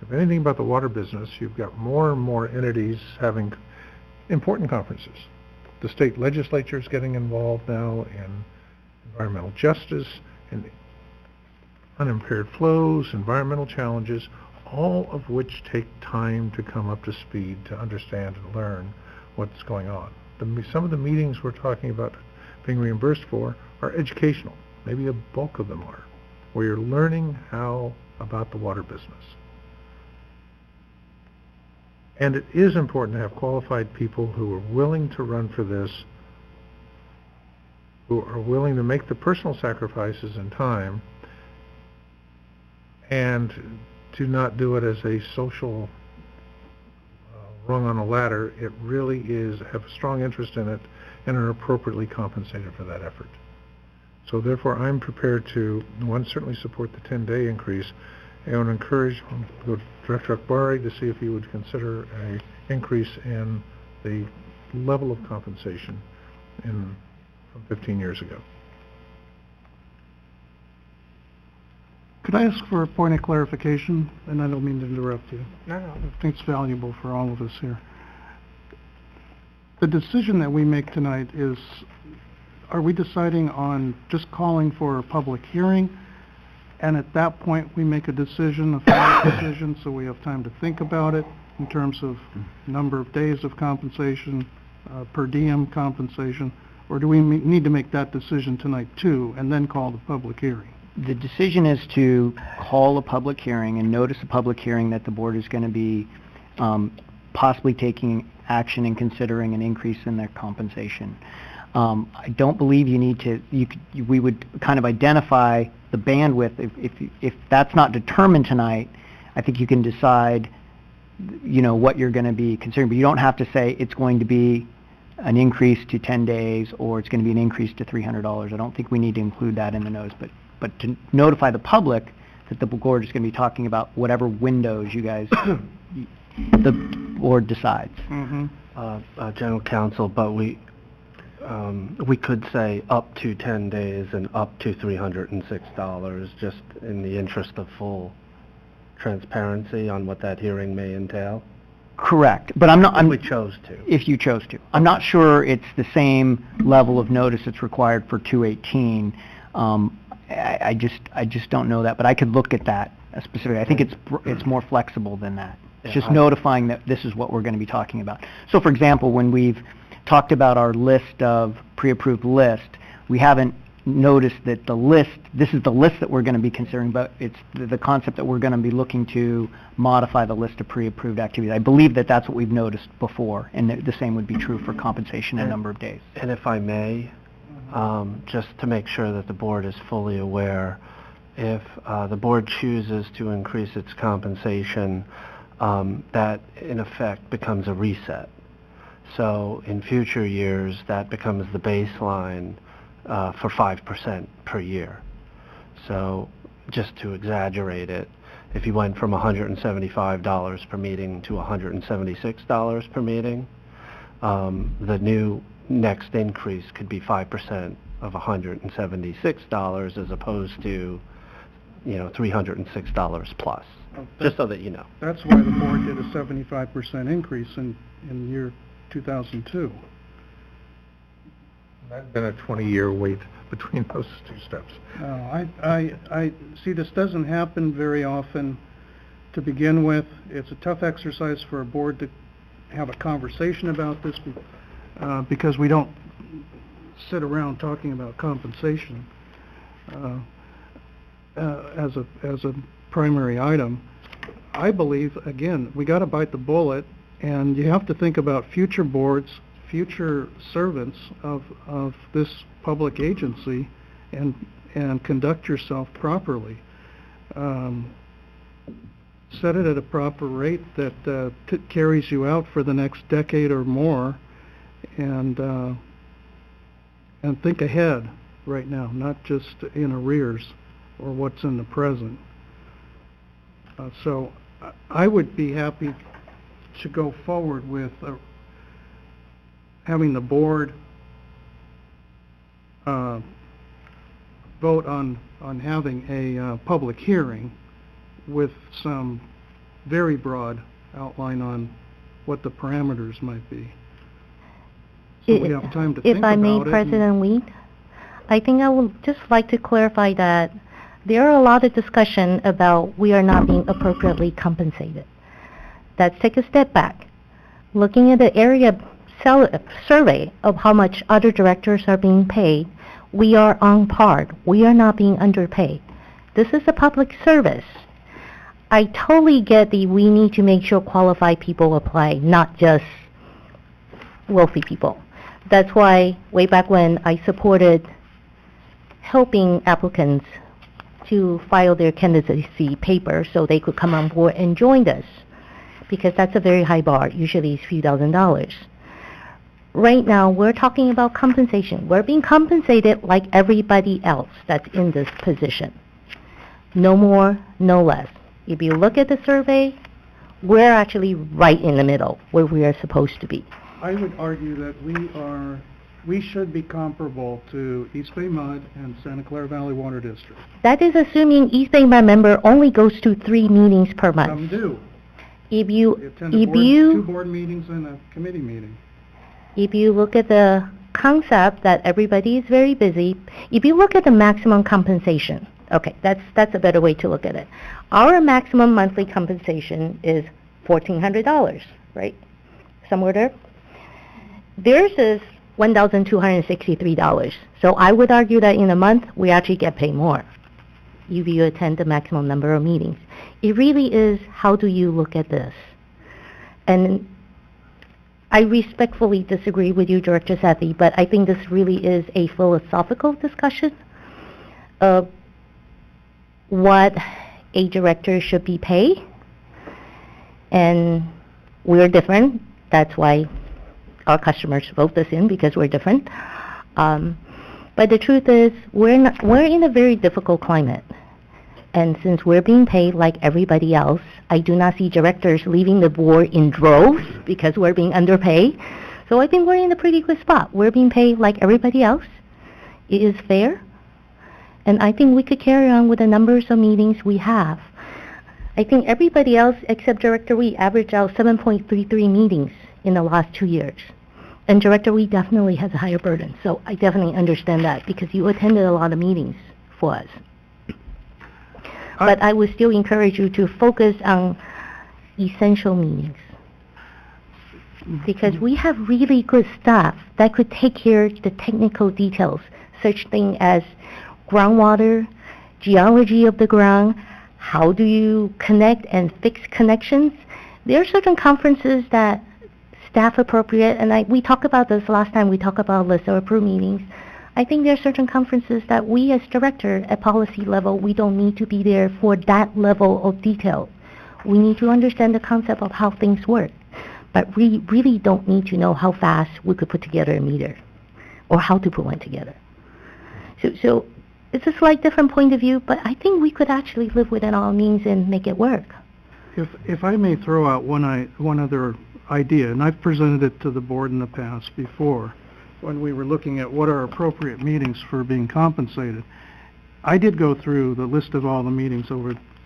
S1: If anything about the water business, you've got more and more entities having important conferences. The state legislature is getting involved now in environmental justice and unimpaired flows, environmental challenges, all of which take time to come up to speed to understand and learn what's going on. Some of the meetings we're talking about being reimbursed for are educational. Maybe a bulk of them are, where you're learning about the water business. And it is important to have qualified people who are willing to run for this, who are willing to make the personal sacrifices in time and to not do it as a social rung on a ladder. It really is have a strong interest in it and are appropriately compensated for that effort. So therefore, I'm prepared to, one, certainly support the 10-day increase. I want to encourage Director Akbari to see if he would consider an increase in the level of compensation from 15 years ago.
S9: Could I ask for a point of clarification? And I don't mean to interrupt you.
S11: No.
S9: I think it's valuable for all of us here. The decision that we make tonight is, are we deciding on just calling for a public hearing, and at that point we make a decision, a final decision, so we have time to think about it in terms of number of days of compensation, per diem compensation, or do we need to make that decision tonight too, and then call the public hearing?
S8: The decision is to call a public hearing and notice a public hearing that the board is going to be possibly taking action and considering an increase in their compensation. I don't believe you need to, we would kind of identify the bandwidth. If that's not determined tonight, I think you can decide, what you're going to be considering, but you don't have to say it's going to be an increase to 10 days or it's going to be an increase to $300. I don't think we need to include that in the notice, but to notify the public that the board is going to be talking about whatever windows you guys, the board decides.
S7: General Counsel, but we could say up to 10 days and up to $306, just in the interest of full transparency on what that hearing may entail.
S8: Correct, but I'm not.
S7: If we chose to.
S8: If you chose to, I'm not sure it's the same level of notice that's required for 218. I just don't know that, but I could look at that specifically. I think it's more flexible than that. It's just notifying that this is what we're going to be talking about. So, for example, when we've talked about our list of pre-approved list, we haven't noticed that this is the list that we're going to be considering, but it's the concept that we're going to be looking to modify the list of pre-approved activities. I believe that that's what we've noticed before, and the same would be true for compensation and number of days.
S7: And if I may, just to make sure that the board is fully aware, if the board chooses to increase its compensation, that in effect becomes a reset. So in future years, that becomes the baseline for 5% per year. So just to exaggerate it, if you went from $175 per meeting to $176 per meeting, the new next increase could be 5% of $176 as opposed to, $306 plus. Just so that you know.
S9: That's why the board did a 75% increase in year 2002.
S1: That's been a 20-year wait between those two steps.
S9: I see this doesn't happen very often to begin with. It's a tough exercise for a board to have a conversation about this because we don't sit around talking about compensation as a primary item. I believe, again, we got to bite the bullet, and you have to think about future boards, future servants of this public agency, and conduct yourself properly. Set it at a proper rate that carries you out for the next decade or more, and think ahead right now, not just in arrears or what's in the present. So I would be happy to go forward with having the board vote on having a public hearing with some very broad outline on what the parameters might be. So we have time to think about it.
S3: If I may, President Weed, I think I would just like to clarify that there are a lot of discussion about we are not being appropriately compensated. Let's take a step back. Looking at the area survey of how much other directors are being paid, we are on par. We are not being underpaid. This is a public service. I totally get we need to make sure qualified people apply, not just wealthy people. That's why way back when I supported helping applicants to file their candidacy paper so they could come on board and join us, because that's a very high bar. Usually it's a few $1,000s. Right now, we're talking about compensation. We're being compensated like everybody else that's in this position. No more, no less. If you look at the survey, we're actually right in the middle where we are supposed to be.
S9: I would argue that we should be comparable to East Bay Mud and Santa Clara Valley Water District.
S3: That is assuming East Bay Mud member only goes to 3 meetings per month.
S9: Some do.
S3: If you
S9: attend two board meetings and a committee meeting.
S3: If you look at the concept that everybody is very busy, if you look at the maximum compensation, okay, that's a better way to look at it. Our maximum monthly compensation is $1,400, right? Somewhere there. Theirs is $1,263. So I would argue that in a month, we actually get paid more. if you attend the maximum number of meetings. It really is, how do you look at this? And I respectfully disagree with you, Director Sethy, but I think this really is a philosophical discussion of what a director should be paid. And we're different. That's why our customers vote us in, because we're different. But the truth is, we're in a very difficult climate. And since we're being paid like everybody else, I do not see directors leaving the board in droves because we're being underpaid. So I think we're in a pretty good spot. We're being paid like everybody else. It is fair. And I think we could carry on with the numbers of meetings we have. I think everybody else except Director Wee averaged out 7.33 meetings in the last 2 years. And Director Wee definitely has a higher burden. So I definitely understand that because you attended a lot of meetings for us. But I would still encourage you to focus on essential meetings. Because we have really good staff that could take care of the technical details, such things as groundwater, geology of the ground, how do you connect and fix connections. There are certain conferences that staff appropriate, and we talked about this last time we talked about list of approved meetings. I think there are certain conferences that we as director at policy level, we don't need to be there for that level of detail. We need to understand the concept of how things work, but we really don't need to know how fast we could put together a meter or how to put one together. So it's a slight different point of view, but I think we could actually live within our means and make it work.
S9: If I may throw out one other idea, and I've presented it to the board in the past before, when we were looking at what are appropriate meetings for being compensated. I did go through the list of all the meetings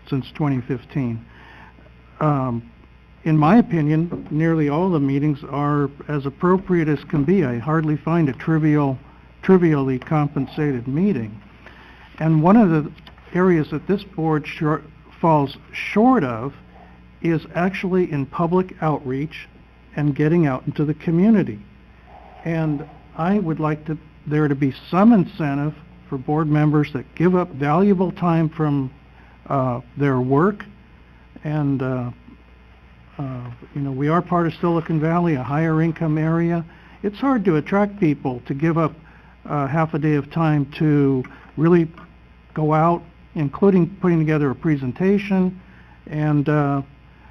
S9: since 2015. In my opinion, nearly all the meetings are as appropriate as can be. I hardly find a trivially compensated meeting. And one of the areas that this board falls short of is actually in public outreach and getting out into the community. And I would like there to be some incentive for board members that give up valuable time from their work. And we are part of Silicon Valley, a higher income area. It's hard to attract people to give up half a day of time to really go out, including putting together a presentation and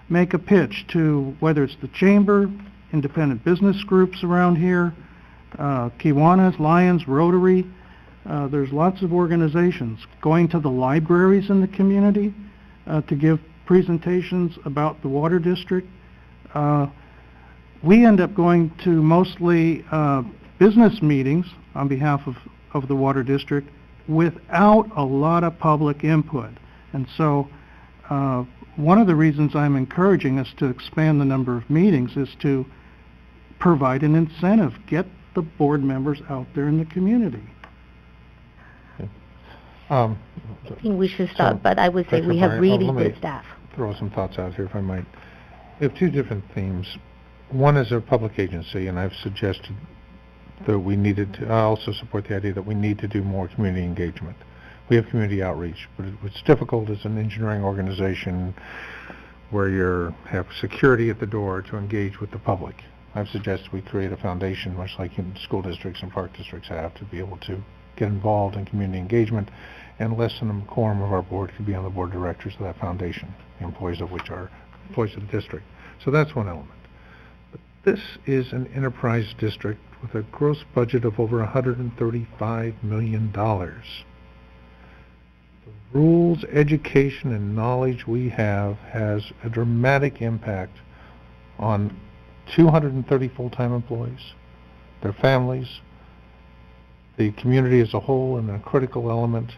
S9: make a pitch to whether it's the chamber, independent business groups around here, Kiwanis, Lions, Rotary. There's lots of organizations going to the libraries in the community to give presentations about the water district. We end up going to mostly business meetings on behalf of the water district without a lot of public input. And so one of the reasons I'm encouraging us to expand the number of meetings is to provide an incentive, get the board members out there in the community.
S3: I think we should start, but I would say we have really good staff.
S1: Throw some thoughts out here, if I might. We have two different themes. One is a public agency, and I've suggested that we needed to, I also support the idea that we need to do more community engagement. We have community outreach, but it's difficult as an engineering organization where you have security at the door to engage with the public. I've suggested we create a foundation, much like in school districts and park districts have, to be able to get involved in community engagement, and less than a quorum of our board could be on the board of directors of that foundation, the employees of which are employees of the district. So that's one element. But this is an enterprise district with a gross budget of over $135 million. The rules, education, and knowledge we have has a dramatic impact on 230 full-time employees, their families, the community as a whole, and a critical element,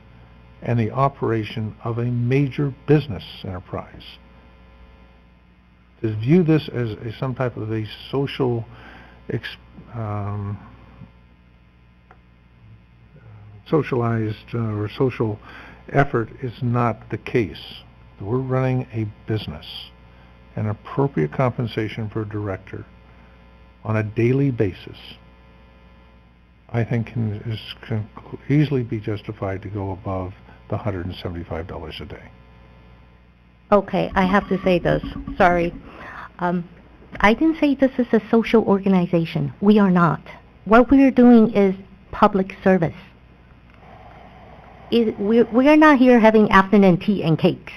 S1: and the operation of a major business enterprise. To view this as some type of a social socialized or social effort is not the case. We're running a business. An appropriate compensation for a director on a daily basis, I think can easily be justified to go above the $175 a day.
S3: Okay, I have to say this. Sorry. I didn't say this is a social organization. We are not. What we are doing is public service. We are not here having afternoon tea and cakes.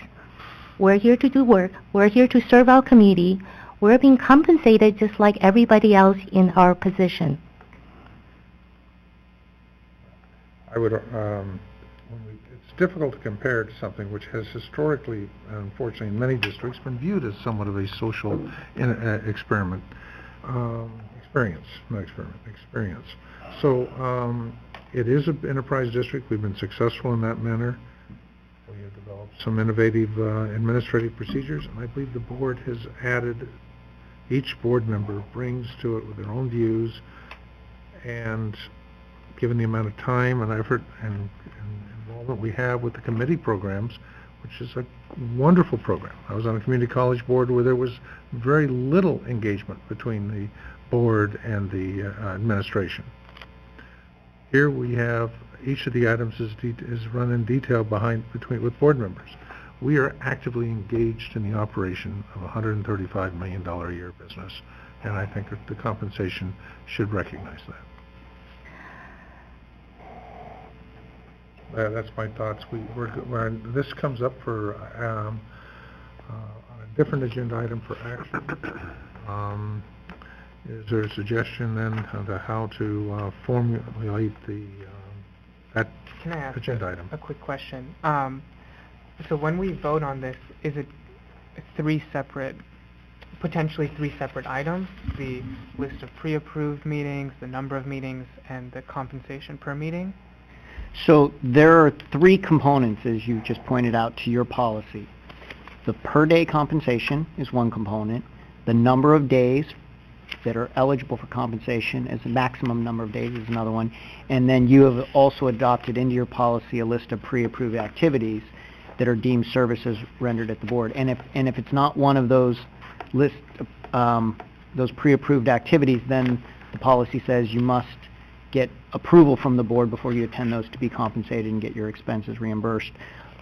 S3: We're here to do work. We're here to serve our community. We're being compensated just like everybody else in our position.
S1: I would, it's difficult to compare to something which has historically, unfortunately in many districts, been viewed as somewhat of a social experience. So it is an enterprise district. We've been successful in that manner. We have developed some innovative administrative procedures, and I believe the board has added, each board member brings to it with their own views, and given the amount of time and effort and involvement we have with the committee programs, which is a wonderful program. I was on a community college board where there was very little engagement between the board and the administration. Here we have each of the items is run in detail with board members. We are actively engaged in the operation of a $135 million a year business, and I think that the compensation should recognize that. That's my thoughts. This comes up for on a different agenda item for action. Is there a suggestion then on how to formulate that
S11: Can I ask
S1: agenda item?
S11: A quick question? So when we vote on this, is it potentially three separate items? The list of pre-approved meetings, the number of meetings, and the compensation per meeting?
S8: So there are three components, as you just pointed out, to your policy. The per-day compensation is one component. The number of days that are eligible for compensation as the maximum number of days is another one. And then you have also adopted into your policy a list of pre-approved activities that are deemed services rendered at the board. And if it's not one of those those pre-approved activities, then the policy says you must get approval from the board before you attend those to be compensated and get your expenses reimbursed.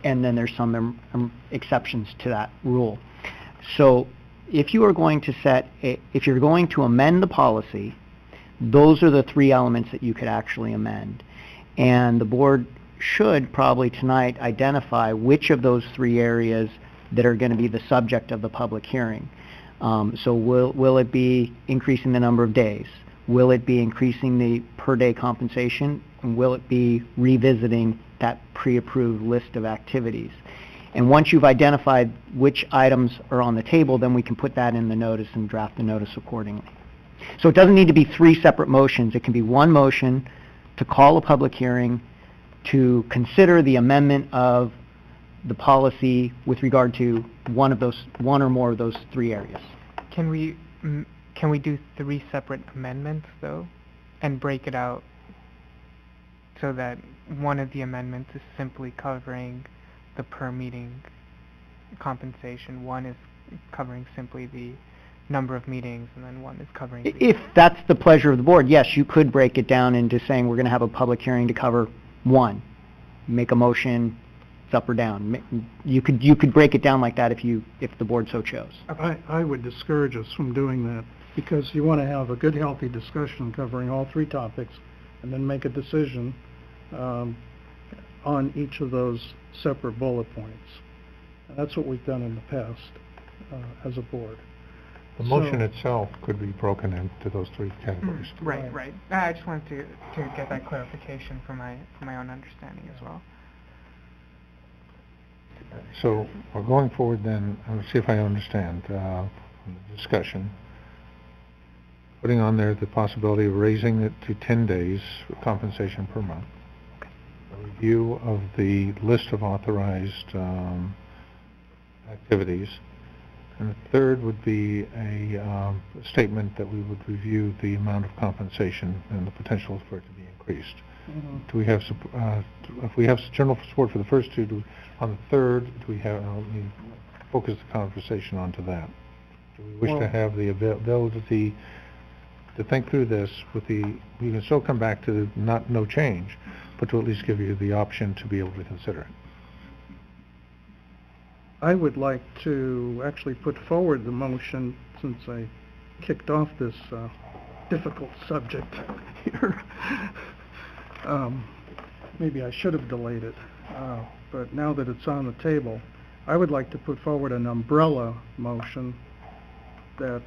S8: And then there's some exceptions to that rule. So if you are going to if you're going to amend the policy, those are the three elements that you could actually amend. And the board should probably tonight identify which of those three areas that are going to be the subject of the public hearing. So will it be increasing the number of days? Will it be increasing the per-day compensation? And will it be revisiting that pre-approved list of activities? And once you've identified which items are on the table, then we can put that in the notice and draft the notice accordingly. So it doesn't need to be three separate motions. It can be one motion to call a public hearing to consider the amendment of the policy with regard to one or more of those three areas.
S11: Can we do three separate amendments though, and break it out so that one of the amendments is simply covering the per meeting compensation, one is covering simply the number of meetings, and then one is covering
S8: If that's the pleasure of the board, yes, you could break it down into saying we're going to have a public hearing to cover one. Make a motion, it's up or down. You could break it down like that if the board so chose.
S9: I would discourage us from doing that, because you want to have a good, healthy discussion covering all three topics, and then make a decision on each of those separate bullet points. And that's what we've done in the past as a board.
S1: The motion itself could be broken into those three categories.
S11: Right. I just wanted to get that clarification for my own understanding as well.
S1: So we're going forward then, let's see if I understand from the discussion. Putting on there the possibility of raising it to 10 days for compensation per month. A review of the list of authorized activities. And the third would be a statement that we would review the amount of compensation and the potential for it to be increased. Mm-hmm. Do we have, if we have general support for the first two, on the third, do we have, focus the conversation onto that? Do we wish to have the ability to think through this with we can still come back to no change, but to at least give you the option to be able to consider it?
S9: I would like to actually put forward the motion since I kicked off this difficult subject here. Maybe I should have delayed it, but now that it's on the table, I would like to put forward an umbrella motion that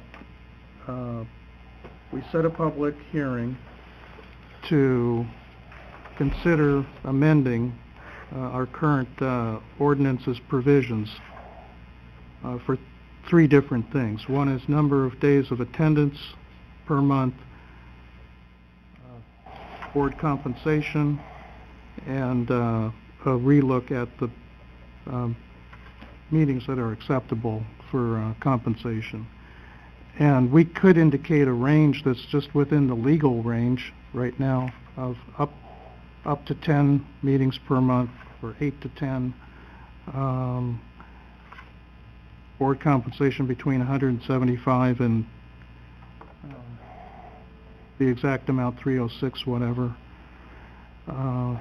S9: we set a public hearing to consider amending our current ordinance's provisions for 3 different things. One is number of days of attendance per month, board compensation, and a relook at the meetings that are acceptable for compensation. And we could indicate a range that's just within the legal range right now of up to 10 meetings per month, or 8 to 10. Board compensation between 175 and the exact amount, 306, whatever. And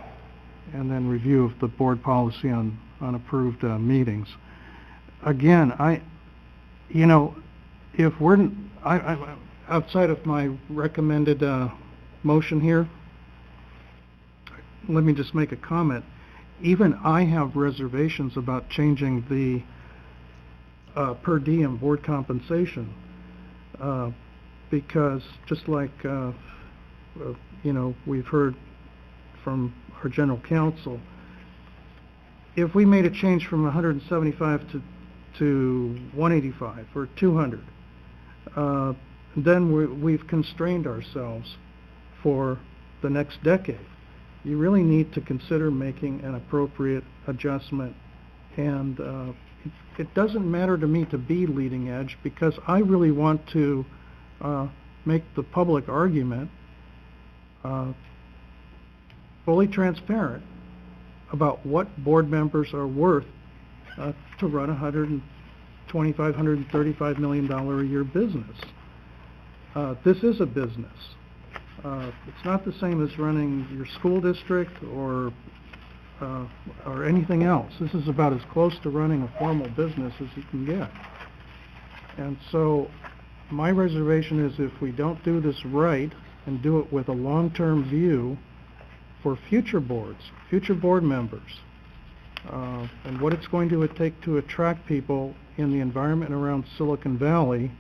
S9: then review of the board policy on approved meetings. Again, if we're, outside of my recommended motion here, let me just make a comment. Even I have reservations about changing the per diem board compensation, because just like we've heard from our general counsel, if we made a change from 175 to 185 or 200, then we've constrained ourselves for the next decade. You really need to consider making an appropriate adjustment, and it doesn't matter to me to be leading edge, because I really want to make the public argument fully transparent about what board members are worth to run $125, $135 million a year business. This is a business. It's not the same as running your school district or anything else. This is about as close to running a formal business as you can get. And so my reservation is, if we don't do this right and do it with a long-term view for future boards, future board members, and what it's going to take to attract people in the environment around Silicon Valley,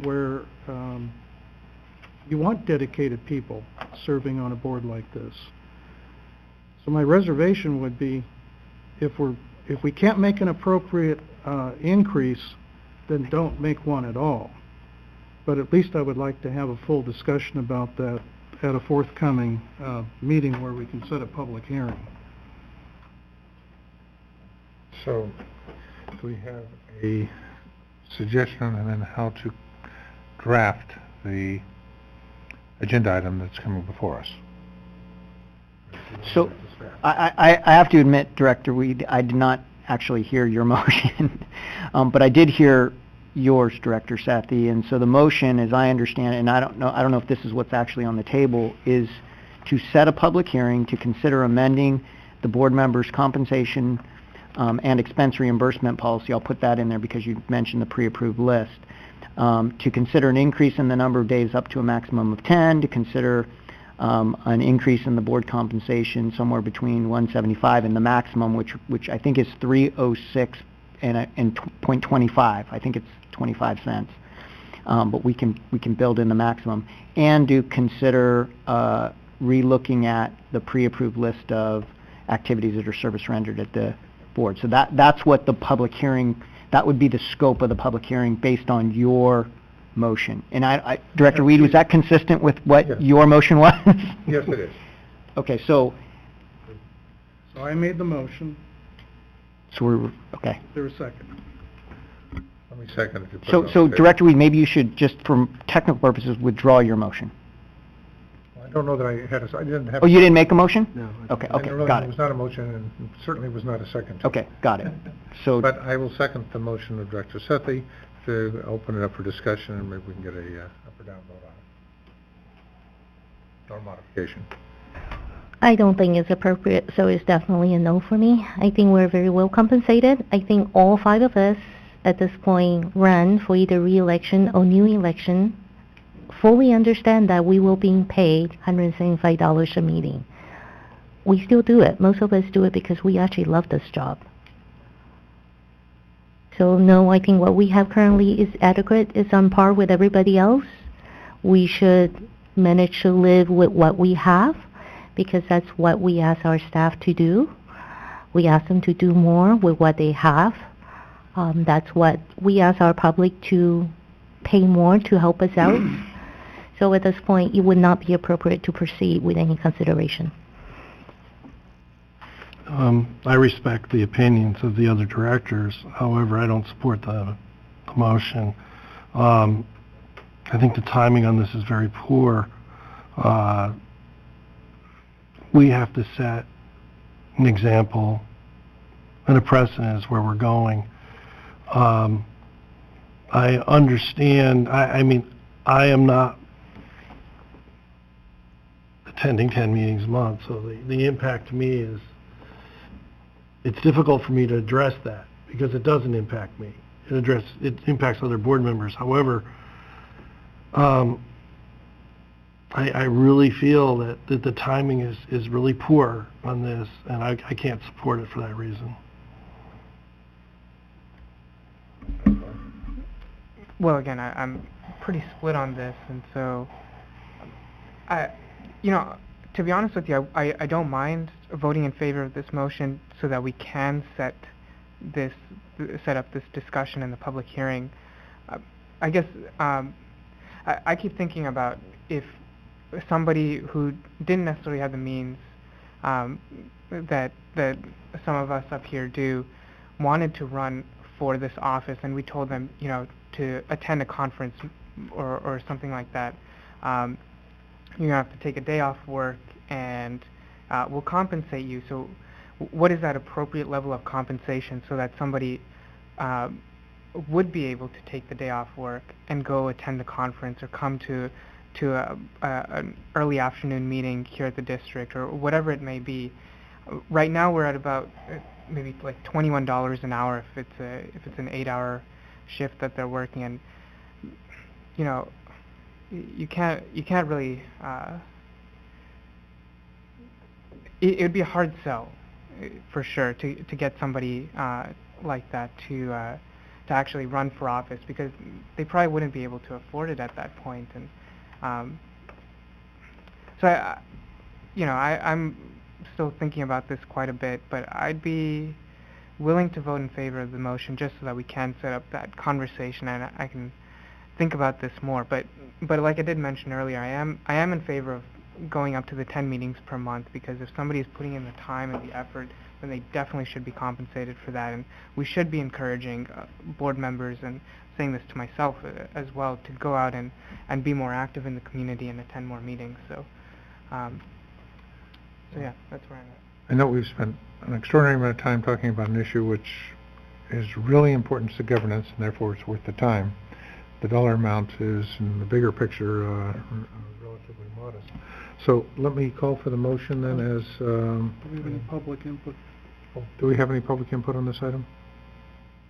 S9: where you want dedicated people serving on a board like this. So my reservation would be, if we can't make an appropriate increase, then don't make one at all. But at least I would like to have a full discussion about that at a forthcoming meeting where we can set a public hearing.
S1: So, do we have a suggestion on then how to draft the agenda item that's coming before us?
S8: So, I have to admit, Director Weed, I did not actually hear your motion, but I did hear yours, Director Sethy. And so the motion, as I understand it, and I don't know if this is what's actually on the table, is to set a public hearing to consider amending the board members' compensation and expense reimbursement policy. I'll put that in there because you mentioned the pre-approved list. To consider an increase in the number of days up to a maximum of 10, to consider an increase in the board compensation somewhere between 175 and the maximum, which I think is 306 and 0.25. I think it's 25 cents, but we can build in the maximum, and to consider relooking at the pre-approved list of activities that are service rendered at the board. So that's what the public hearing, that would be the scope of the public hearing based on your motion. And Director Weed, was that consistent with what your motion was?
S1: Yes, it is.
S8: Okay, so
S9: I made the motion.
S8: So we're, okay.
S9: Is there a second?
S1: Let me second if you put it on
S8: So
S1: the table.
S8: Director Weed, maybe you should, just for technical purposes, withdraw your motion.
S1: I don't know that I had I didn't have...
S8: Oh, you didn't make a motion?
S9: No.
S8: Okay,
S1: I didn't really-
S8: got
S1: It
S8: it.
S1: was not a motion, and certainly was not a second.
S8: Okay, got it. So,
S1: But I will second the motion of Director Sethy to open it up for discussion, and maybe we can get a up or down vote on it. Or modification.
S3: I don't think it's appropriate, so it's definitely a no for me. I think we're very well compensated. I think all 5 of us at this point run for either re-election or new election fully understand that we will be paid $175 a meeting. We still do it. Most of us do it because we actually love this job. So no, I think what we have currently is adequate. It's on par with everybody else. We should manage to live with what we have, because that's what we ask our staff to do. We ask them to do more with what they have. That's what we ask our public to pay more to help us out. So at this point, it would not be appropriate to proceed with any consideration.
S10: I respect the opinions of the other directors. However, I don't support the motion. I think the timing on this is very poor. We have to set an example and a precedent is where we're going. I understand, I mean, I am not attending 10 meetings a month, so the impact to me is, it's difficult for me to address that because it doesn't impact me. It impacts other board members. However, I really feel that the timing is really poor on this, and I can't support it for that reason.
S11: Well, again, I'm pretty split on this, and so, to be honest with you, I don't mind voting in favor of this motion so that we can set up this discussion in the public hearing. I guess I keep thinking about if somebody who didn't necessarily have the means that some of us up here do wanted to run for this office, and we told them, to attend a conference or something like that, you're going to have to take a day off work, and we'll compensate you. So what is that appropriate level of compensation so that somebody would be able to take the day off work and go attend the conference or come to an early afternoon meeting here at the district or whatever it may be? Right now we're at about maybe like $21 an hour if it's an 8-hour shift that they're working, and you can't really it would be a hard sell for sure to get somebody like that to actually run for office, because they probably wouldn't be able to afford it at that point. And so I'm still thinking about this quite a bit, but I'd be willing to vote in favor of the motion just so that we can set up that conversation and I can think about this more. But like I did mention earlier, I am in favor of going up to the 10 meetings per month, because if somebody is putting in the time and the effort, then they definitely should be compensated for that, and we should be encouraging board members, and saying this to myself as well, to go out and be more active in the community and attend more meetings. So yeah, that's where I'm at.
S1: I know we've spent an extraordinary amount of time talking about an issue which is really important to governance, and therefore it's worth the time. The dollar amount is, in the bigger picture, relatively modest. So let me call for the motion then as...
S9: Do we have any public input?
S1: Do we have any public input on this item?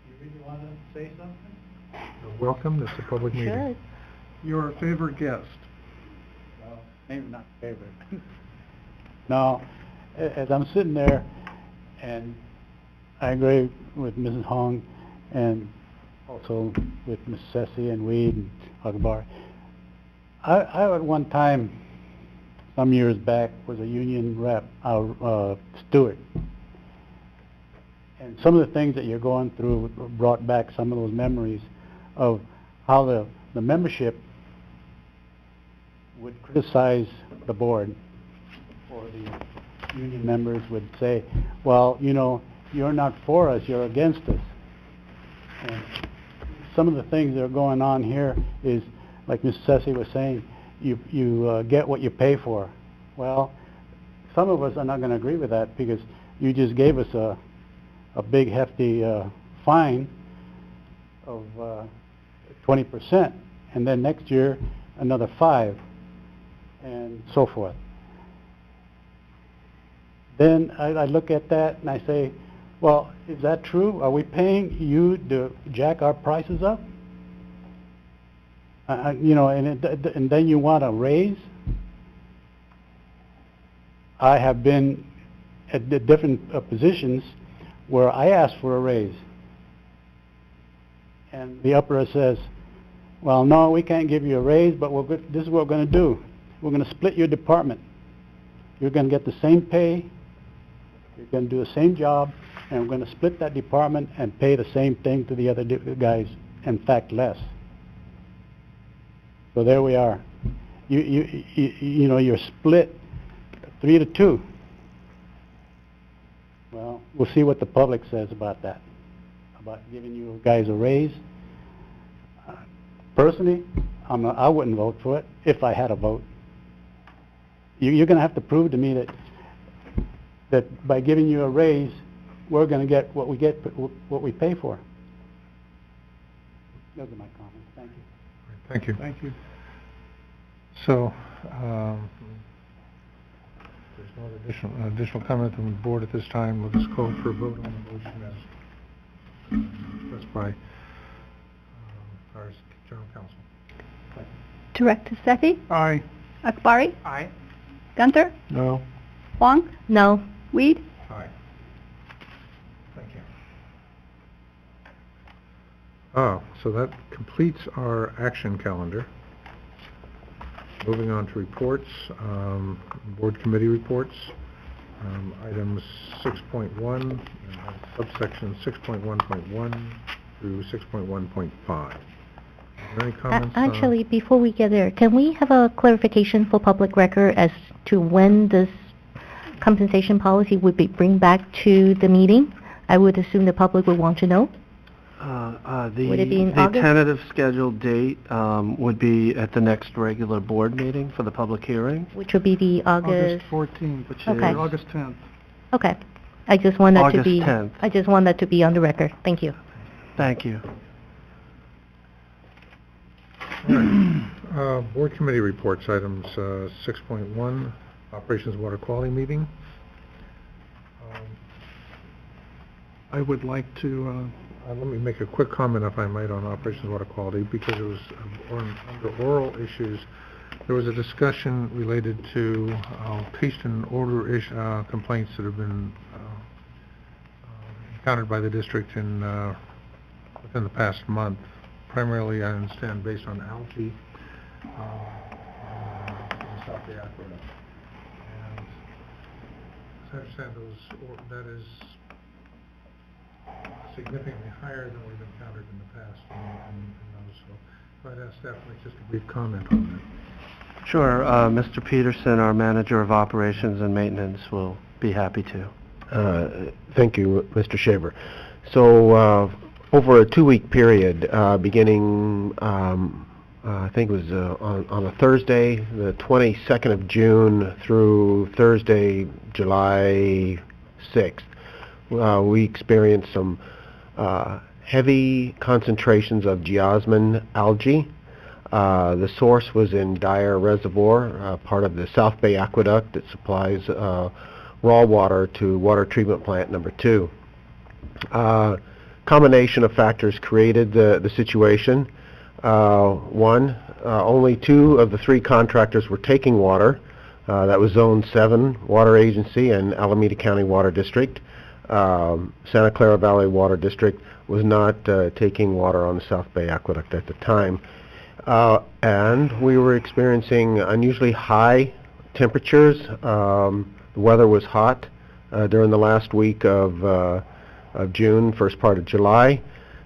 S5: You really want to say something?
S1: You're welcome. This is a public meeting.
S9: Your favorite guest?
S5: Well, maybe not favorite. No, as I'm sitting there, and I agree with Mrs. Huang, and also with Ms. Sethy and Weed and Akbari. I at one time, some years back, was a union rep, steward. And some of the things that you're going through brought back some of those memories of how the membership would criticize the board, or the union members would say, well, you're not for us, you're against us. And some of the things that are going on here is, like Ms. Sethy was saying, you get what you pay for. Well, some of us are not going to agree with that, because you just gave us a big hefty fine of 20%, and then next year another 5%, and so forth. Then I look at that and I say, well, is that true? Are we paying you to jack our prices up? You know, and then you want a raise? I have been at the different positions where I asked for a raise. And the upper says, well, no, we can't give you a raise, but this is what we're going to do. We're going to split your department. You're going to get the same pay, you're going to do the same job, and we're going to split that department and pay the same thing to the other guys, in fact, less. So there we are. You know, you're split 3-2. Well, we'll see what the public says about that, about giving you guys a raise. Personally, I wouldn't vote for it if I had a vote. You're going to have to prove to me that by giving you a raise, we're going to get what we pay for. Those are my comments. Thank you.
S1: Thank you.
S9: Thank you.
S1: So, there's no additional comment from the board at this time. We'll just call for a vote on the motion as expressed by our General Counsel.
S2: Director Sethy?
S9: Aye.
S2: Akbari?
S11: Aye.
S2: Gunther?
S10: No.
S2: Huang?
S3: No.
S2: Weed?
S1: Aye. Thank you. So that completes our action calendar. Moving on to reports, board committee reports, items 6.1, and subsection 6.1.1 through 6.1.5. Are there any comments?
S3: Actually, before we get there, can we have a clarification for public record as to when this compensation policy would be bring back to the meeting? I would assume the public would want to know.
S7: Would
S3: it be in
S7: the
S3: August?
S7: tentative scheduled date would be at the next regular board meeting for the public hearing.
S3: Which would be the
S9: August 14th, which
S3: Okay.
S9: is August 10th.
S3: Okay. I just want that to
S7: August
S3: be
S7: 10th.
S3: I just want that to be on the record. Thank you.
S7: Thank you.
S1: All right. Board committee reports, items 6.1, Operations Water Quality Meeting.
S9: I would like to,
S1: Let me make a quick comment, if I might, on Operations Water Quality, because it was under oral issues. There was a discussion related to taste and odor complaints that have been encountered by the district within the past month. Primarily, I understand, based on algae in the South Bay Aqueduct. And as I understand, that is significantly higher than we've encountered in the past in those. So I'd ask staff to make just a brief comment on that.
S7: Sure. Mr. Peterson, our Manager of Operations and Maintenance, will be happy to.
S12: Thank you, Mr. Shaver. So over a 2-week period, beginning, I think it was on a Thursday, the 22nd of June through Thursday, July 6th, we experienced some heavy concentrations of geosmin algae. The source was in Dyer Reservoir, part of the South Bay Aqueduct that supplies raw water to Water Treatment Plant number 2. Combination of factors created the situation. One, only 2 of the 3 contractors were taking water. That was Zone 7 Water Agency and Alameda County Water District. Santa Clara Valley Water District was not taking water on the South Bay Aqueduct at the time. And we were experiencing unusually high temperatures. The weather was hot during the last week of June, first part of July.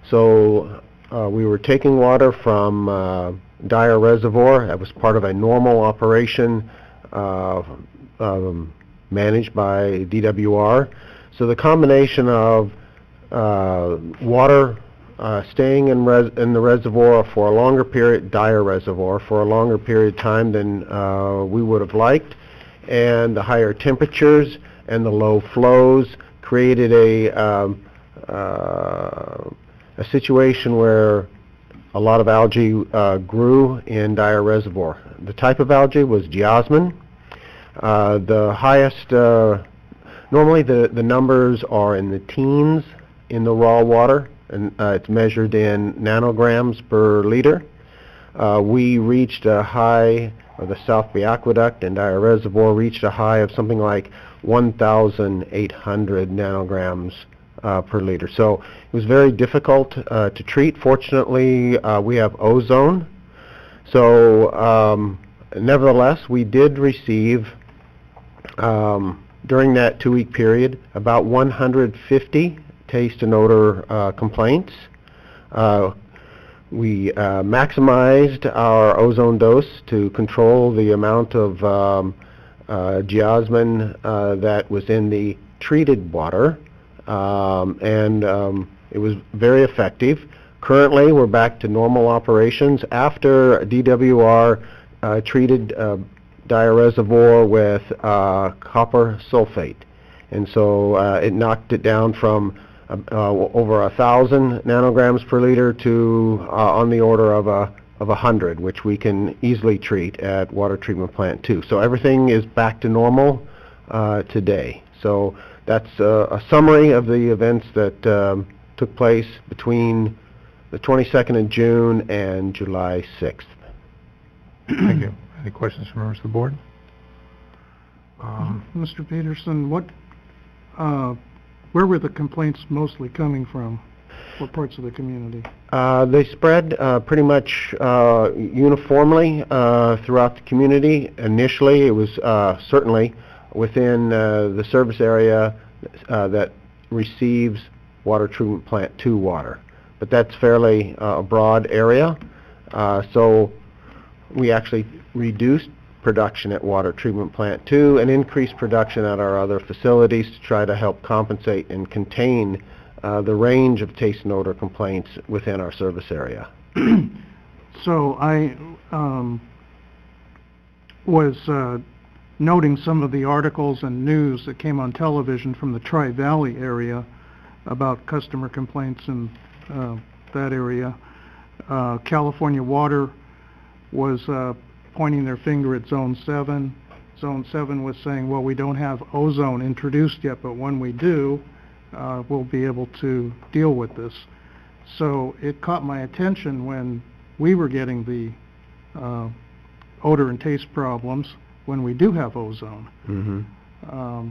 S12: So we were taking water from Dyer Reservoir. That was part of a normal operation managed by DWR. So the combination of water staying in the reservoir for a longer period, Dyer Reservoir, for a longer period of time than we would have liked, and the higher temperatures and the low flows created a situation where a lot of algae grew in Dyer Reservoir. The type of algae was geosmin. The highest Normally the numbers are in the teens in the raw water, and it's measured in nanograms per liter. We reached a high, or the South Bay Aqueduct and Dyer Reservoir reached a high of something like 1,800 nanograms per liter. So it was very difficult to treat. Fortunately, we have ozone. So nevertheless, we did receive, during that 2-week period, about 150 taste and odor complaints. We maximized our ozone dose to control the amount of geosmin that was in the treated water, and it was very effective. Currently, we're back to normal operations after DWR treated Dyer Reservoir with copper sulfate, and so it knocked it down from over 1,000 nanograms per liter to on the order of 100, which we can easily treat at Water Treatment Plant 2. So everything is back to normal today. So that's a summary of the events that took place between the 22nd of June and July 6th.
S1: Thank you. Any questions from members of the board?
S9: Mr. Peterson, where were the complaints mostly coming from? What parts of the community?
S12: They spread pretty much uniformly throughout the community. Initially, it was certainly within the service area that receives Water Treatment Plant 2 water. But that's fairly a broad area. So we actually reduced production at Water Treatment Plant 2 and increased production at our other facilities to try to help compensate and contain the range of taste and odor complaints within our service area.
S9: So I was noting some of the articles and news that came on television from the Tri-Valley area about customer complaints in that area. California Water was pointing their finger at Zone 7. Zone 7 was saying, well, we don't have ozone introduced yet, but when we do, we'll be able to deal with this. So it caught my attention when we were getting the odor and taste problems when we do have ozone.
S12: Mm-hmm.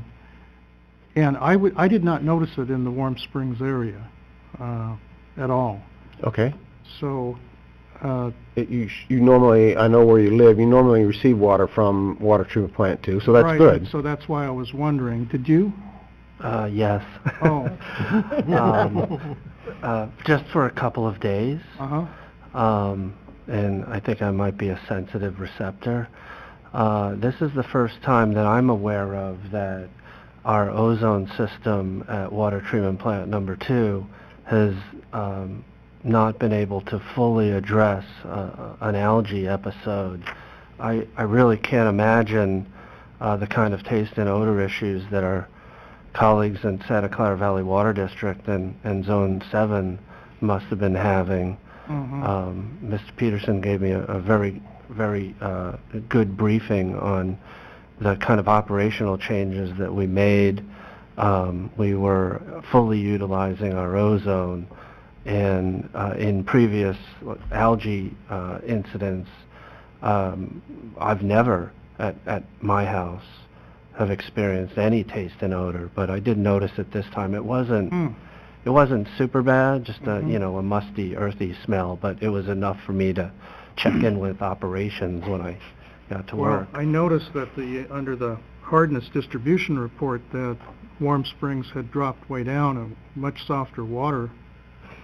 S9: And I did not notice it in the Warm Springs area at all.
S12: Okay.
S9: So
S12: you normally, I know where you live, you normally receive water from Water Treatment Plant 2, so that's
S9: right,
S12: good.
S9: So that's why I was wondering, did you?
S7: Yes.
S9: Oh.
S7: Just for a couple of days.
S9: Uh-huh.
S7: And I think I might be a sensitive receptor. This is the first time that I'm aware of that our ozone system at Water Treatment Plant number 2 has not been able to fully address an algae episode. I really can't imagine the kind of taste and odor issues that our colleagues in Santa Clara Valley Water District and Zone 7 must have been having.
S9: Mm-hmm.
S7: Mr. Peterson gave me a very, very good briefing on the kind of operational changes that we made. We were fully utilizing our ozone, and in previous algae incidents, I've never at my house have experienced any taste and odor, but I did notice it this time. It wasn't super bad, just a a musty, earthy smell, but it was enough for me to check in with operations when I got to work.
S9: Well, I noticed that under the hardness distribution report that Warm Springs had dropped way down a much softer water.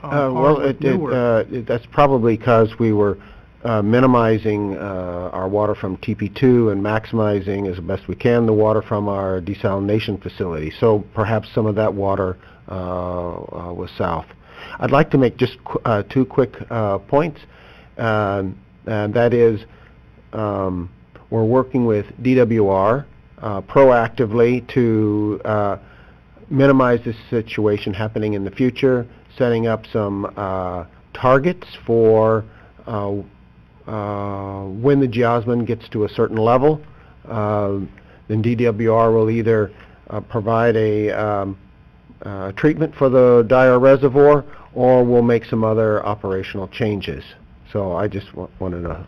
S12: That's probably because we were minimizing our water from TP2 and maximizing as best we can the water from our desalination facility. So perhaps some of that water was south. I'd like to make just 2 quick points, and that is we're working with DWR proactively to minimize this situation happening in the future, setting up some targets for when the geosmin gets to a certain level. Then DWR will either provide a treatment for the Dyer Reservoir, or we'll make some other operational changes. So I just wanted to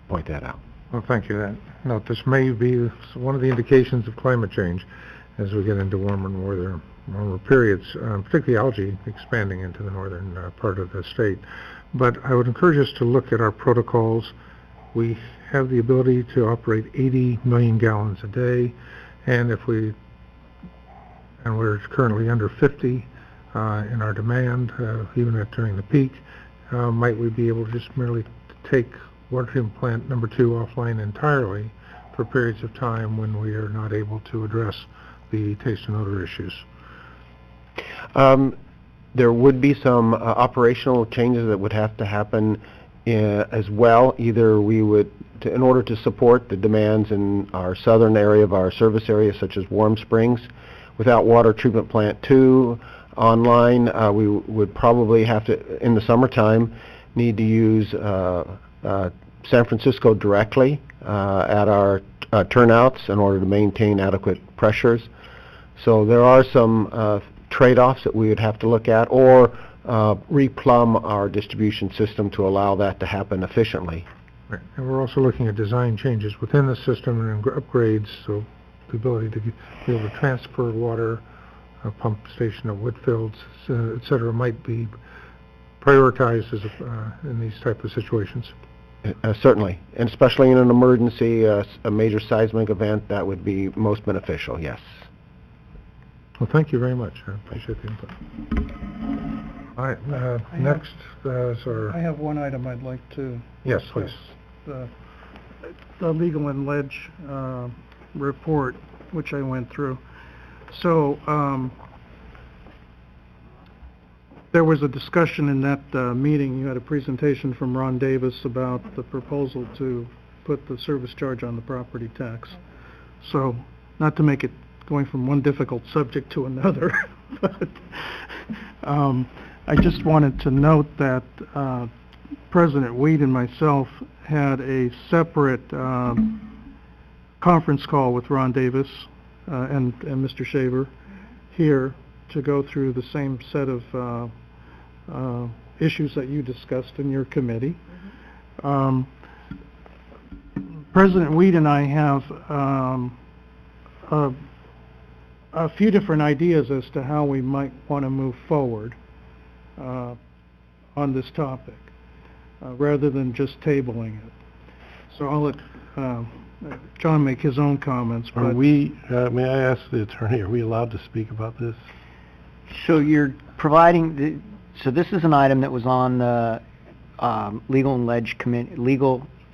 S12: point that out.
S1: Well, thank you. Note, this may be one of the indications of climate change as we get into warmer periods, particularly algae expanding into the northern part of the state. But I would encourage us to look at our protocols. We have the ability to operate 80 million gallons a day, and we're currently under 50 in our demand, even during the peak. Might we be able to just merely take water treatment plant number 2 offline entirely for periods of time when we are not able to address the taste and odor issues?
S12: There would be some operational changes that would have to happen as well. Either we would, in order to support the demands in our southern area of our service area, such as Warm Springs, without water treatment plant 2 online, we would probably have to, in the summertime, need to use San Francisco directly at our turnouts in order to maintain adequate pressures. So there are some trade-offs that we would have to look at, or replumb our distribution system to allow that to happen efficiently.
S1: Right. And we're also looking at design changes within the system and upgrades, so the ability to be able to transfer water, a pump station at Whitfields, et cetera, might be prioritized in these type of situations.
S12: Certainly, and especially in an emergency, a major seismic event, that would be most beneficial, yes.
S1: Well, thank you very much. I appreciate the input. All right, next is our...
S9: I have one item I'd like to...
S1: Yes, please.
S9: The legal and ledge report, which I went through. So, there was a discussion in that meeting. You had a presentation from Ron Davis about the proposal to put the service charge on the property tax. So, not to make it going from one difficult subject to another, but I just wanted to note that President Weed and myself had a separate conference call with Ron Davis and Mr. Shaver here to go through the same set of issues that you discussed in your committee. President Weed and I have a few different ideas as to how we might want to move forward on this topic, rather than just tabling it. So I'll let John make his own comments.
S10: Are we, may I ask the attorney, are we allowed to speak about this?
S8: So you're providing, so this is an item that was on the Legal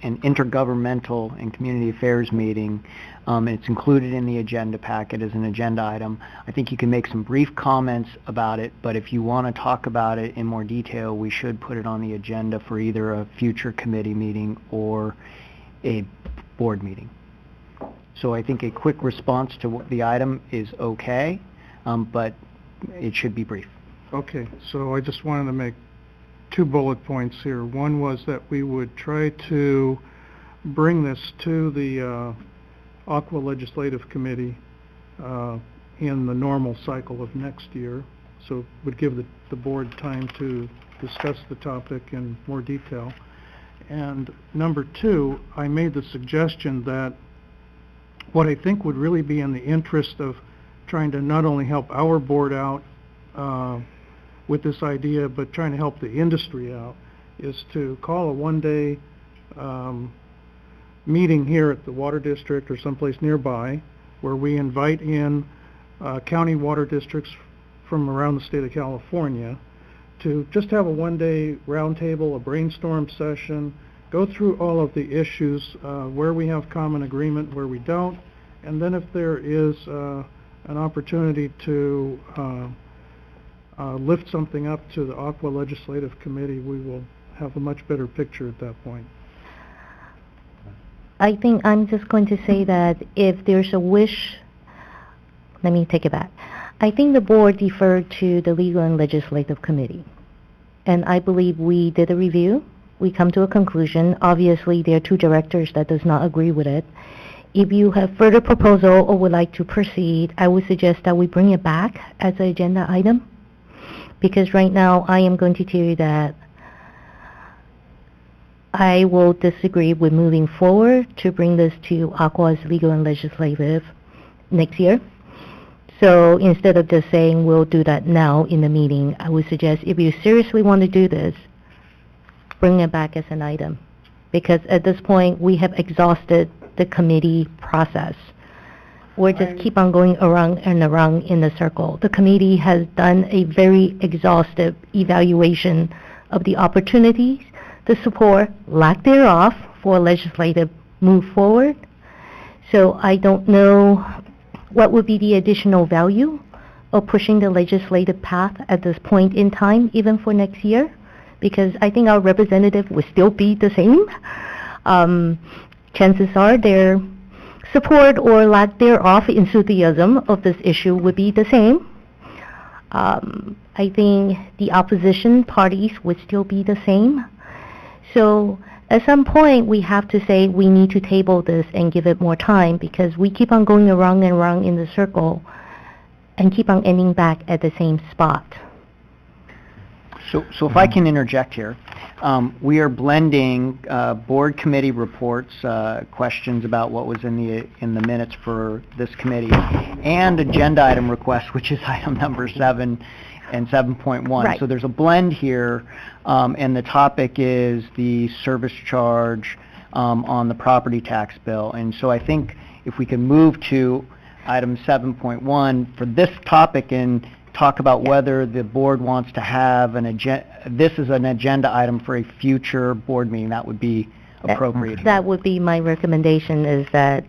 S8: and Intergovernmental and Community Affairs meeting. It's included in the agenda packet as an agenda item. I think you can make some brief comments about it, but if you want to talk about it in more detail, we should put it on the agenda for either a future committee meeting or a board meeting. So I think a quick response to the item is okay, but it should be brief. Okay, so I just wanted to make 2 bullet points here. One was that we would try to bring this to the Aqua Legislative Committee in the normal cycle of next year, so it would give the board time to discuss the topic in more detail. And number 2, I made the suggestion that what I think would really be in the interest of trying to not only help our board out with this idea, but trying to help the industry out, is to call a one-day meeting here at the water district or someplace nearby, where we invite in county water districts from around the state of California to just have a one-day roundtable, a brainstorm session, go through all of the issues where we have common agreement, where we don't, and then if there is an opportunity to lift something up to the Aqua Legislative Committee, we will have a much better picture at that point.
S3: I think I'm just going to say that if there's a wish, let me take it back. I think the board deferred to the Legal and Legislative Committee. And I believe we did a review. We come to a conclusion. Obviously, there are 2 directors that does not agree with it. if you have further proposal or would like to proceed, I would suggest that we bring it back as an agenda item. Because right now, I am going to tell you that I will disagree with moving forward to bring this to Aqua's legal and legislative next year. So instead of just saying we'll do that now in the meeting, I would suggest if you seriously want to do this, bring it back as an item. Because at this point, we have exhausted the committee process. We're just keep on going around and around in the circle. The committee has done a very exhaustive evaluation of the opportunities, the support, lack thereof, for legislative move forward. So I don't know what would be the additional value of pushing the legislative path at this point in time, even for next year, because I think our representative will still be the same. Chances are their support or lack thereof enthusiasm of this issue would be the same. I think the opposition parties would still be the same. So at some point, we have to say we need to table this and give it more time, because we keep on going around and around in the circle and keep on ending back at the same spot.
S8: So if I can interject here, we are blending board committee reports, questions about what was in the minutes for this committee, and agenda item requests, which is item number 7 and 7.1.
S3: Right.
S8: So there's a blend here, and the topic is the service charge on the property tax bill. And so I think if we can move to item 7.1 for this topic and talk about whether the board wants to have this is an agenda item for a future board meeting, that would be appropriate.
S3: That would be my recommendation, is that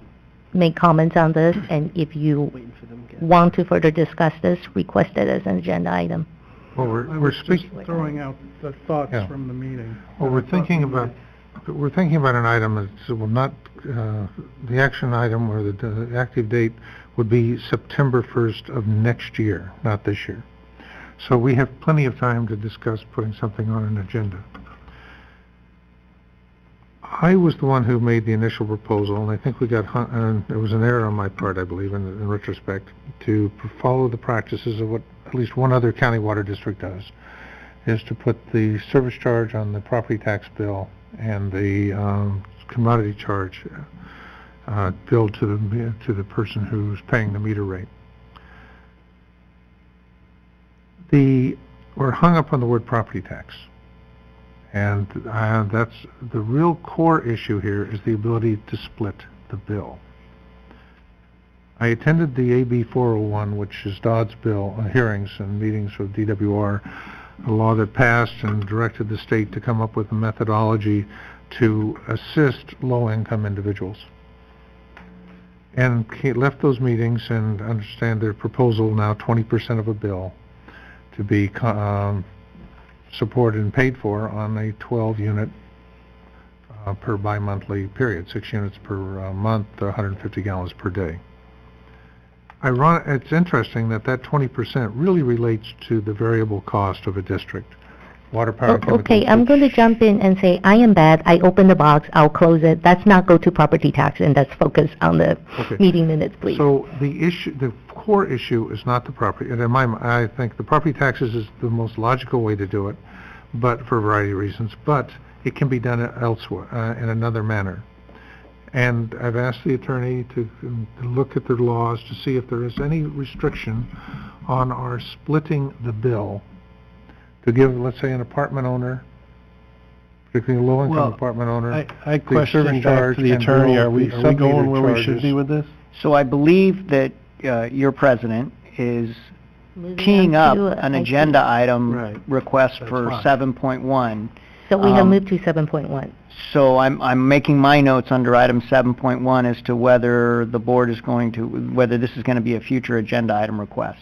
S3: make comments on this, and if you want to further discuss this, request it as an agenda item.
S1: Well, we're speaking,
S9: Throwing out the thoughts from the meeting.
S1: well, we're thinking about an item that will not, the action item or the active date would be September 1st of next year, not this year. So we have plenty of time to discuss putting something on an agenda. I was the one who made the initial proposal, and I think we got, there was an error on my part, I believe, in retrospect, to follow the practices of what at least one other county water district does, is to put the service charge on the property tax bill and the commodity charge billed to the person who's paying the meter rate. We're hung up on the word property tax. And that's the real core issue here, is the ability to split the bill. I attended the AB 401, which is Dodd's bill, hearings and meetings with DWR, a law that passed and directed the state to come up with a methodology to assist low-income individuals. And left those meetings and understand their proposal now 20% of a bill to be supported and paid for on a 12-unit per bi-monthly period, 6 units per month, 150 gallons per day. It's interesting that 20% really relates to the variable cost of a district. Water, power, chemicals.
S3: Okay, I'm going to jump in and say, I am bad. I open the box. I'll close it. Let's not go to property tax, and let's focus on the meeting minutes, please.
S1: So the core issue is not the property. And in my mind, I think the property taxes is the most logical way to do it, but for a variety of reasons. But it can be done elsewhere in another manner. And I've asked the attorney to look at the laws to see if there is any restriction on our splitting the bill to give, let's say, an apartment owner, particularly a low-income apartment owner,
S10: I question back to the attorney, are we going where we should be with this?
S8: So I believe that your president is teeing up an agenda item request for 7.1.
S3: So we have moved to 7.1.
S8: So I'm making my notes under item 7.1 as to whether the board is going to, whether this is going to be a future agenda item request.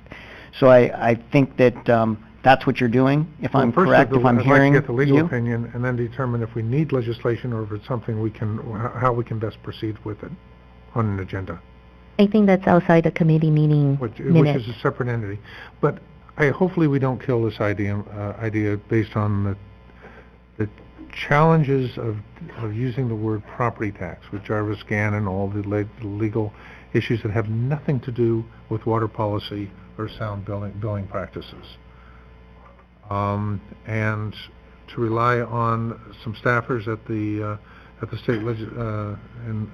S8: So I think that that's what you're doing, if I'm correct, if I'm hearing you?
S1: I'd like to get the legal opinion and then determine if we need legislation or if it's something how we can best proceed with it on an agenda.
S3: I think that's outside the committee meeting
S1: Which
S3: minutes.
S1: is a separate entity. But hopefully we don't kill this idea based on the challenges of using the word property tax with Jarvis Gann and all the legal issues that have nothing to do with water policy or sound billing practices. And to rely on some staffers at the state in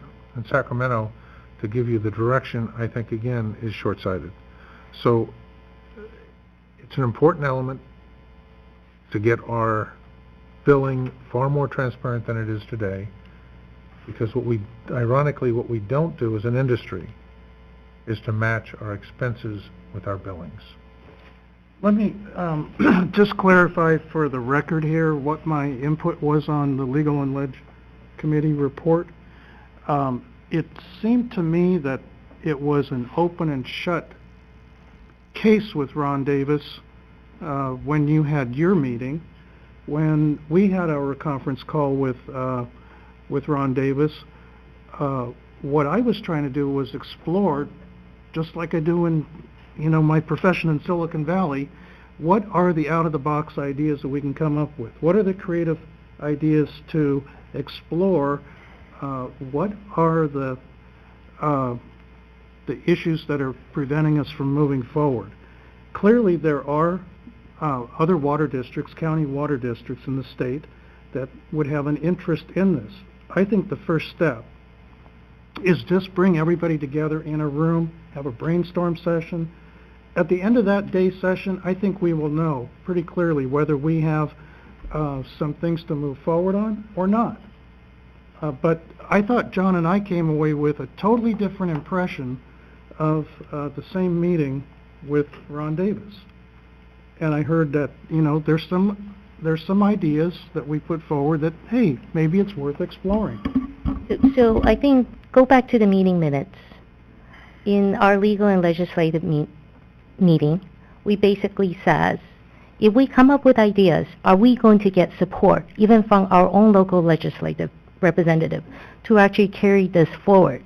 S1: Sacramento to give you the direction, I think, again, is short-sighted. So it's an important element to get our billing far more transparent than it is today, because ironically, what we don't do as an industry is to match our expenses with our billings.
S9: Let me just clarify for the record here what my input was on the Legal and Ledge Committee report. It seemed to me that it was an open and shut case with Ron Davis when you had your meeting. When we had our conference call with Ron Davis, what I was trying to do was explore, just like I do in my profession in Silicon Valley, what are the out-of-the-box ideas that we can come up with? What are the creative ideas to explore? What are the issues that are preventing us from moving forward? Clearly, there are other water districts, county water districts in the state that would have an interest in this. I think the first step is just bring everybody together in a room, have a brainstorm session. At the end of that day session, I think we will know pretty clearly whether we have some things to move forward on or not. But I thought John and I came away with a totally different impression of the same meeting with Ron Davis. And I heard that, there's some ideas that we put forward that, hey, maybe it's worth exploring.
S3: So I think, go back to the meeting minutes. In our legal and legislative meeting, we basically says, if we come up with ideas, are we going to get support, even from our own local legislative representative, to actually carry this forward,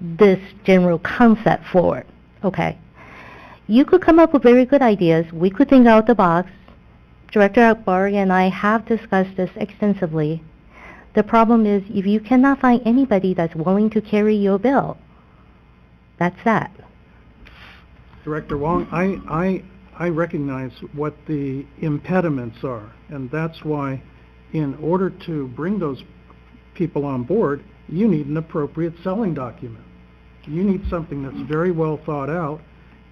S3: this general concept forward? Okay. You could come up with very good ideas. We could think out the box. Director Akbari and I have discussed this extensively. The problem is, if you cannot find anybody that's willing to carry your bill, that's that.
S9: Director Huang, I recognize what the impediments are, and that's why, in order to bring those people on board, you need an appropriate selling document. You need something that's very well thought out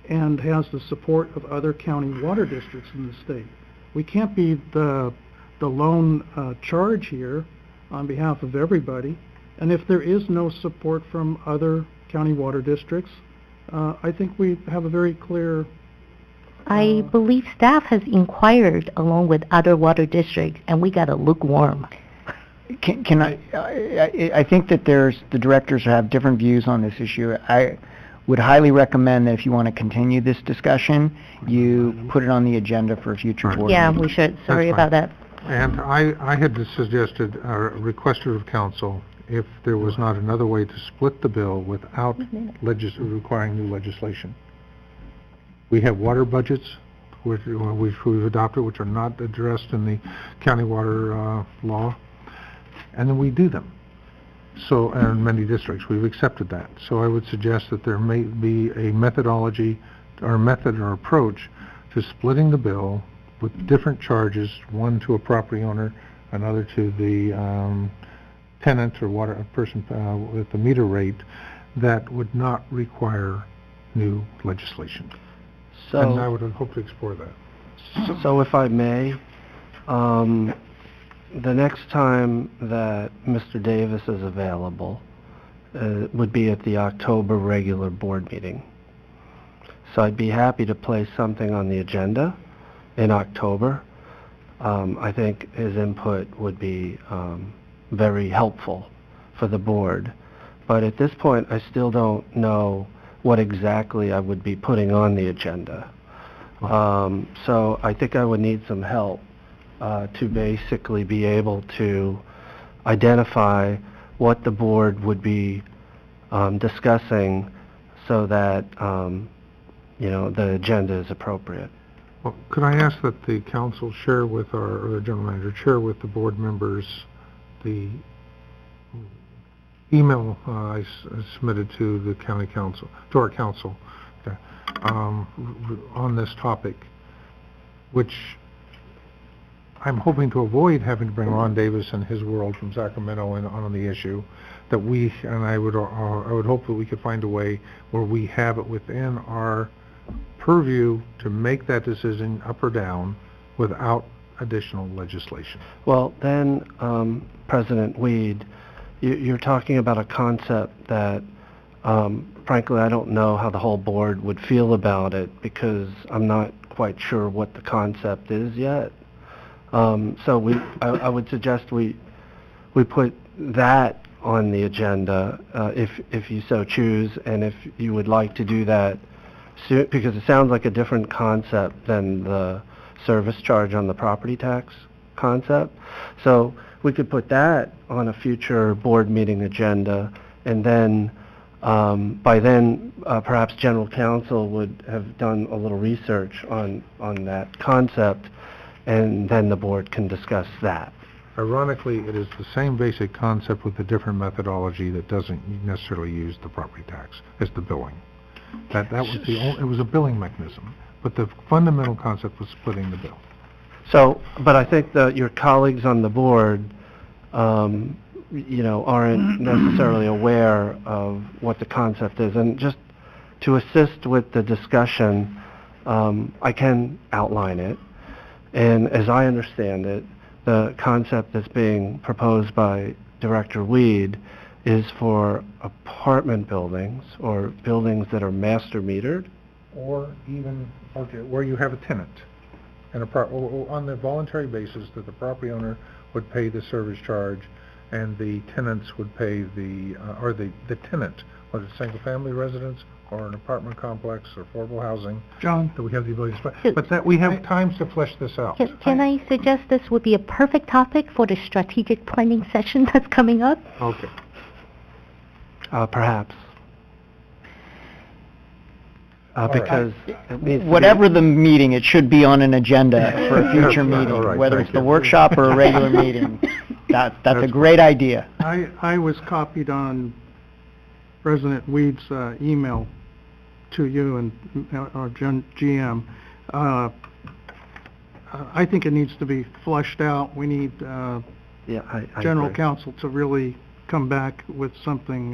S9: and has the support of other county water districts in the state. We can't be the lone charge here on behalf of everybody, and if there is no support from other county water districts, I think we have a very clear...
S3: I believe staff has inquired along with other water districts, and we got a lukewarm.
S8: Can I think that the directors have different views on this issue. I would highly recommend that if you want to continue this discussion, you put it on the agenda for a future board meeting.
S3: Yeah, we should. Sorry about that.
S1: And I had suggested, or requested of council, if there was not another way to split the bill without requiring new legislation. We have water budgets which we've adopted, which are not addressed in the county water law, and then we do them. So, in many districts, we've accepted that. So I would suggest that there may be a methodology or method or approach to splitting the bill with different charges, one to a property owner, another to the tenant or water person with the meter rate, that would not require new legislation. And I would hope to explore that.
S7: So if I may, the next time that Mr. Davis is available would be at the October regular board meeting. So I'd be happy to place something on the agenda in October. I think his input would be very helpful for the board. But at this point, I still don't know what exactly I would be putting on the agenda. So I think I would need some help to basically be able to identify what the board would be discussing so that, the agenda is appropriate.
S1: Well, could I ask that the council share with or the general manager share with the board members the email I submitted to the county council, to our council, on this topic, which I'm hoping to avoid having to bring Ron Davis and his world from Sacramento in on the issue, that we, and I would hope that we could find a way where we have it within our purview to make that decision up or down without additional legislation.
S7: Well, then, President Weed, you're talking about a concept that, frankly, I don't know how the whole board would feel about it because I'm not quite sure what the concept is yet. So I would suggest we put that on the agenda if you so choose, and if you would like to do that, because it sounds like a different concept than the service charge on the property tax concept. So we could put that on a future board meeting agenda, and then by then perhaps general counsel would have done a little research on that concept, and then the board can discuss that.
S1: Ironically, it is the same basic concept with a different methodology that doesn't necessarily use the property tax as the billing. That was it was a billing mechanism, but the fundamental concept was splitting the bill.
S7: So, but I think that your colleagues on the board, you know, aren't necessarily aware of what the concept is, and just to assist with the discussion, I can outline it. And as I understand it, the concept that's being proposed by Director Weed is for apartment buildings or buildings that are master metered.
S1: Or even, where you have a tenant, and on the voluntary basis that the property owner would pay the service charge and the tenants would pay the tenant, whether it's single-family residence or an apartment complex or affordable housing.
S9: John?
S1: That we have the ability to, but that we have times to flesh this out.
S3: Can I suggest this would be a perfect topic for the strategic planning session that's coming up?
S1: Okay.
S7: Perhaps. Because it needs to
S8: Whatever the meeting, it should be on an agenda for a future meeting,
S1: All right,
S8: whether
S1: thank
S8: it's the
S1: you.
S8: workshop or a regular meeting. That's a great idea.
S9: I was copied on President Weed's email to you and our GM. I think it needs to be fleshed out. We need
S7: I
S9: general
S7: agree.
S9: counsel to really come back with something,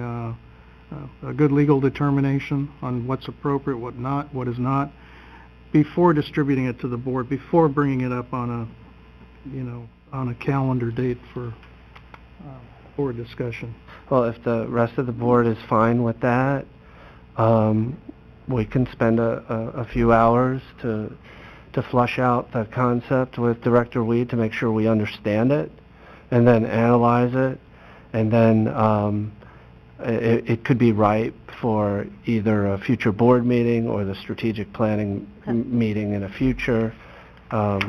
S9: a good legal determination on what's appropriate, what is not, before distributing it to the board, before bringing it up on a calendar date for board discussion.
S7: Well, if the rest of the board is fine with that, we can spend a few hours to flush out the concept with Director Weed to make sure we understand it, and then analyze it, and then it could be ripe for either a future board meeting or the strategic planning meeting in the future,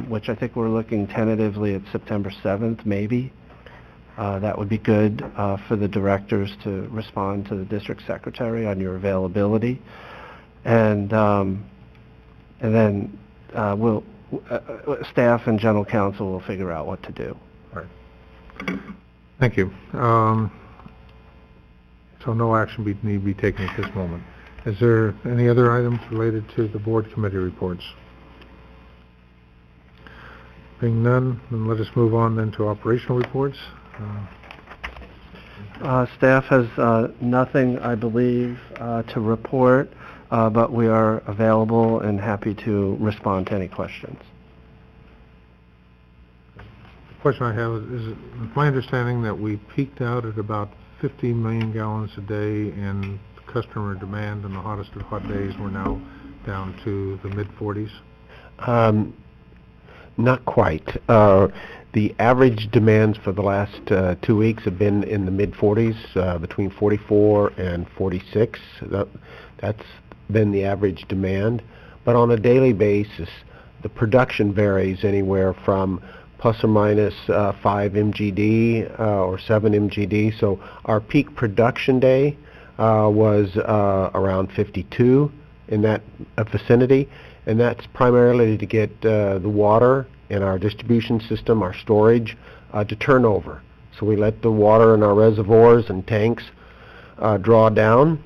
S7: which I think we're looking tentatively at September 7th, maybe. That would be good for the directors to respond to the district secretary on your availability, and then we'll staff and general counsel will figure out what to do.
S1: All right. Thank you. So no action need to be taken at this moment. Is there any other items related to the board committee reports? Being none, then let us move on then to operational reports.
S7: Staff has nothing, I believe, to report, but we are available and happy to respond to any questions.
S1: The question I have is my understanding that we peaked out at about 50 million gallons a day in customer demand in the hottest of hot days. We're now down to the mid-40s.
S12: Not quite. The average demands for the last 2 weeks have been in the mid-40s, between 44 and 46. That's been the average demand. But on a daily basis, the production varies anywhere from plus or minus 5 MGD or 7 MGD. So our peak production day was around 52 in that vicinity, and that's primarily to get the water in our distribution system, our storage, to turn over. So we let the water in our reservoirs and tanks draw down,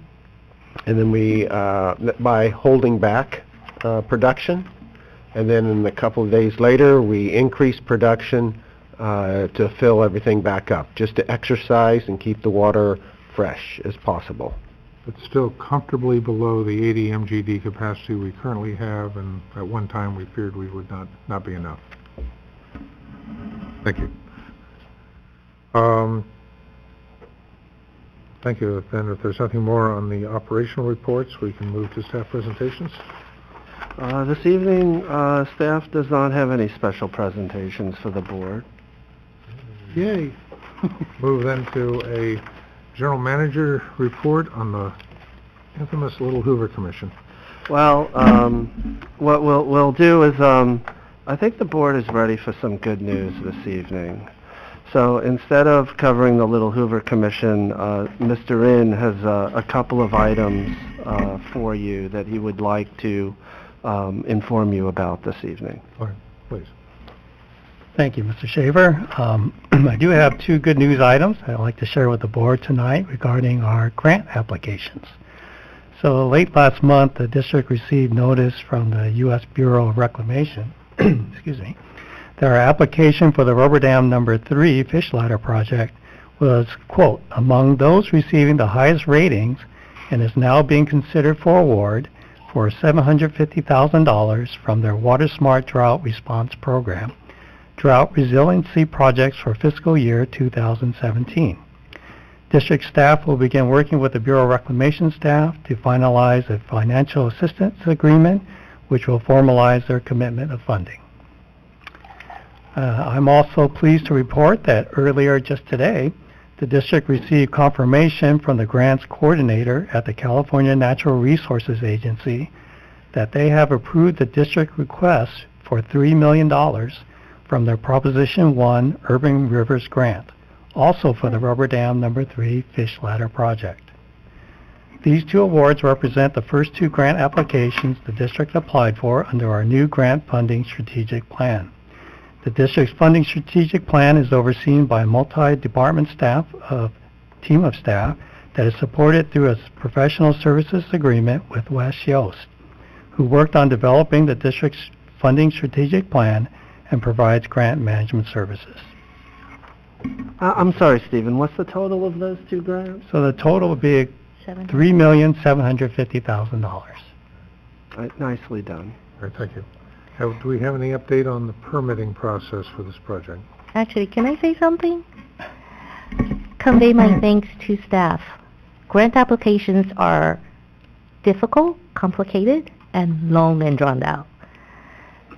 S12: and then we, by holding back production, and then in a couple of days later, we increase production to fill everything back up, just to exercise and keep the water fresh as possible.
S1: But still comfortably below the 80 MGD capacity we currently have, and at one time we feared we would not be enough. Thank you. Thank you. Then if there's nothing more on the operational reports, we can move to staff presentations.
S7: This evening, staff does not have any special presentations for the board.
S1: Yay. Move then to a general manager report on the infamous Little Hoover Commission.
S7: Well, what we'll do is, I think the board is ready for some good news this evening. So instead of covering the Little Hoover Commission, Mr. In has a couple of items for you that he would like to inform you about this evening.
S1: All right, please.
S13: Thank you, Mr. Shaver. I do have two good news items I'd like to share with the board tonight regarding our grant applications. So late last month, the district received notice from the U.S. Bureau of Reclamation, excuse me, that our application for the Rubber Dam No. 3 fish ladder project was, quote, among those receiving the highest ratings and is now being considered for award for $750,000 from their Water Smart Drought Response Program, Drought Resiliency Projects for fiscal year 2017. District staff will begin working with the Bureau of Reclamation staff to finalize a financial assistance agreement which will formalize their commitment of funding. I'm also pleased to report that earlier just today, the district received confirmation from the grants coordinator at the California Natural Resources Agency that they have approved the district request for $3 million from their Proposition 1 Urban Rivers Grant, also for the Rubber Dam No. 3 fish ladder project. These two awards represent the first two grant applications the district applied for under our new grant funding strategic plan. The district's funding strategic plan is overseen by a multi-department team of staff that is supported through a professional services agreement with Wes Yost, who worked on developing the district's funding strategic plan and provides grant management services.
S7: I'm sorry, Stephen, what's the total of those two grants?
S13: So the total would be $3,750,000.
S7: Nicely done.
S1: All right, thank you. Do we have any update on the permitting process for this project?
S3: Actually, can I say something? Convey my thanks to staff. Grant applications are difficult, complicated, and long and drawn out.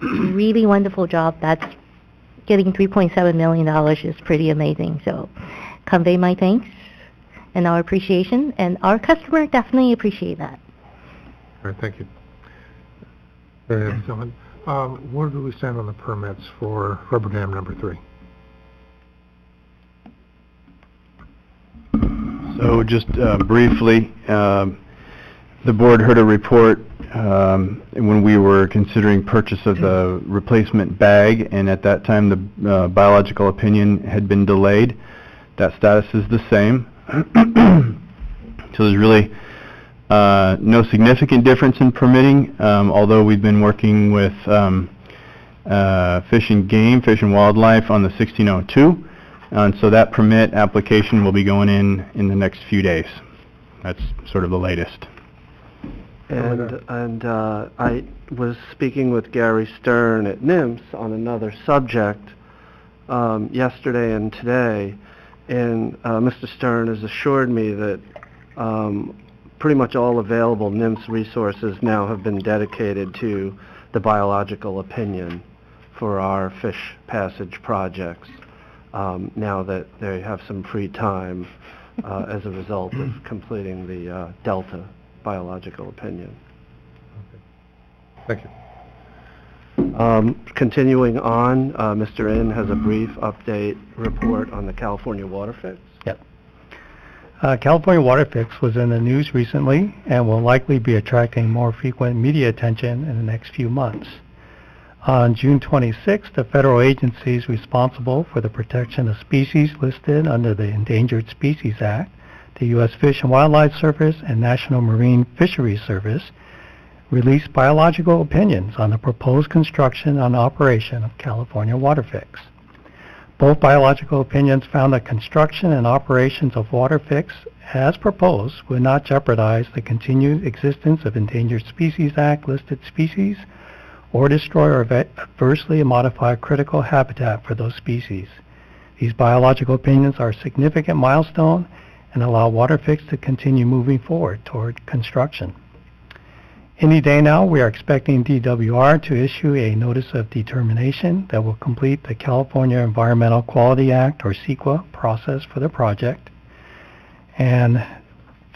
S3: Really wonderful job. That's getting $3.7 million is pretty amazing. So convey my thanks and our appreciation, and our customer definitely appreciate that.
S1: All right, thank you. Where do we stand on the permits for Rubber Dam No. 3?
S6: So just briefly, the board heard a report when we were considering purchase of the replacement bag, and at that time the biological opinion had been delayed. That status is the same. So there's really no significant difference in permitting, although we've been working with Fish and Game, Fish and Wildlife on the 1602, and so that permit application will be going in the next few days. That's sort of the latest.
S7: And I was speaking with Gary Stern at NIMS on another subject yesterday and today, and Mr. Stern has assured me that pretty much all available NIMS resources now have been dedicated to the biological opinion for our fish passage projects, now that they have some free time as a result of completing the Delta biological opinion.
S1: Thank you.
S7: Continuing on, Mr. In has a brief update report on the California water fix.
S13: Yep. California Water Fix was in the news recently and will likely be attracting more frequent media attention in the next few months. On June 26th, the federal agencies responsible for the protection of species listed under the Endangered Species Act, the U.S. Fish and Wildlife Service and National Marine Fisheries Service, released biological opinions on the proposed construction and operation of California Water Fix. Both biological opinions found that construction and operations of Water Fix, as proposed, would not jeopardize the continued existence of Endangered Species Act listed species or destroy or adversely modify critical habitat for those species. These biological opinions are a significant milestone and allow Water Fix to continue moving forward toward construction. Any day now, we are expecting DWR to issue a Notice of Determination that will complete the California Environmental Quality Act, or CEQA, process for the project. And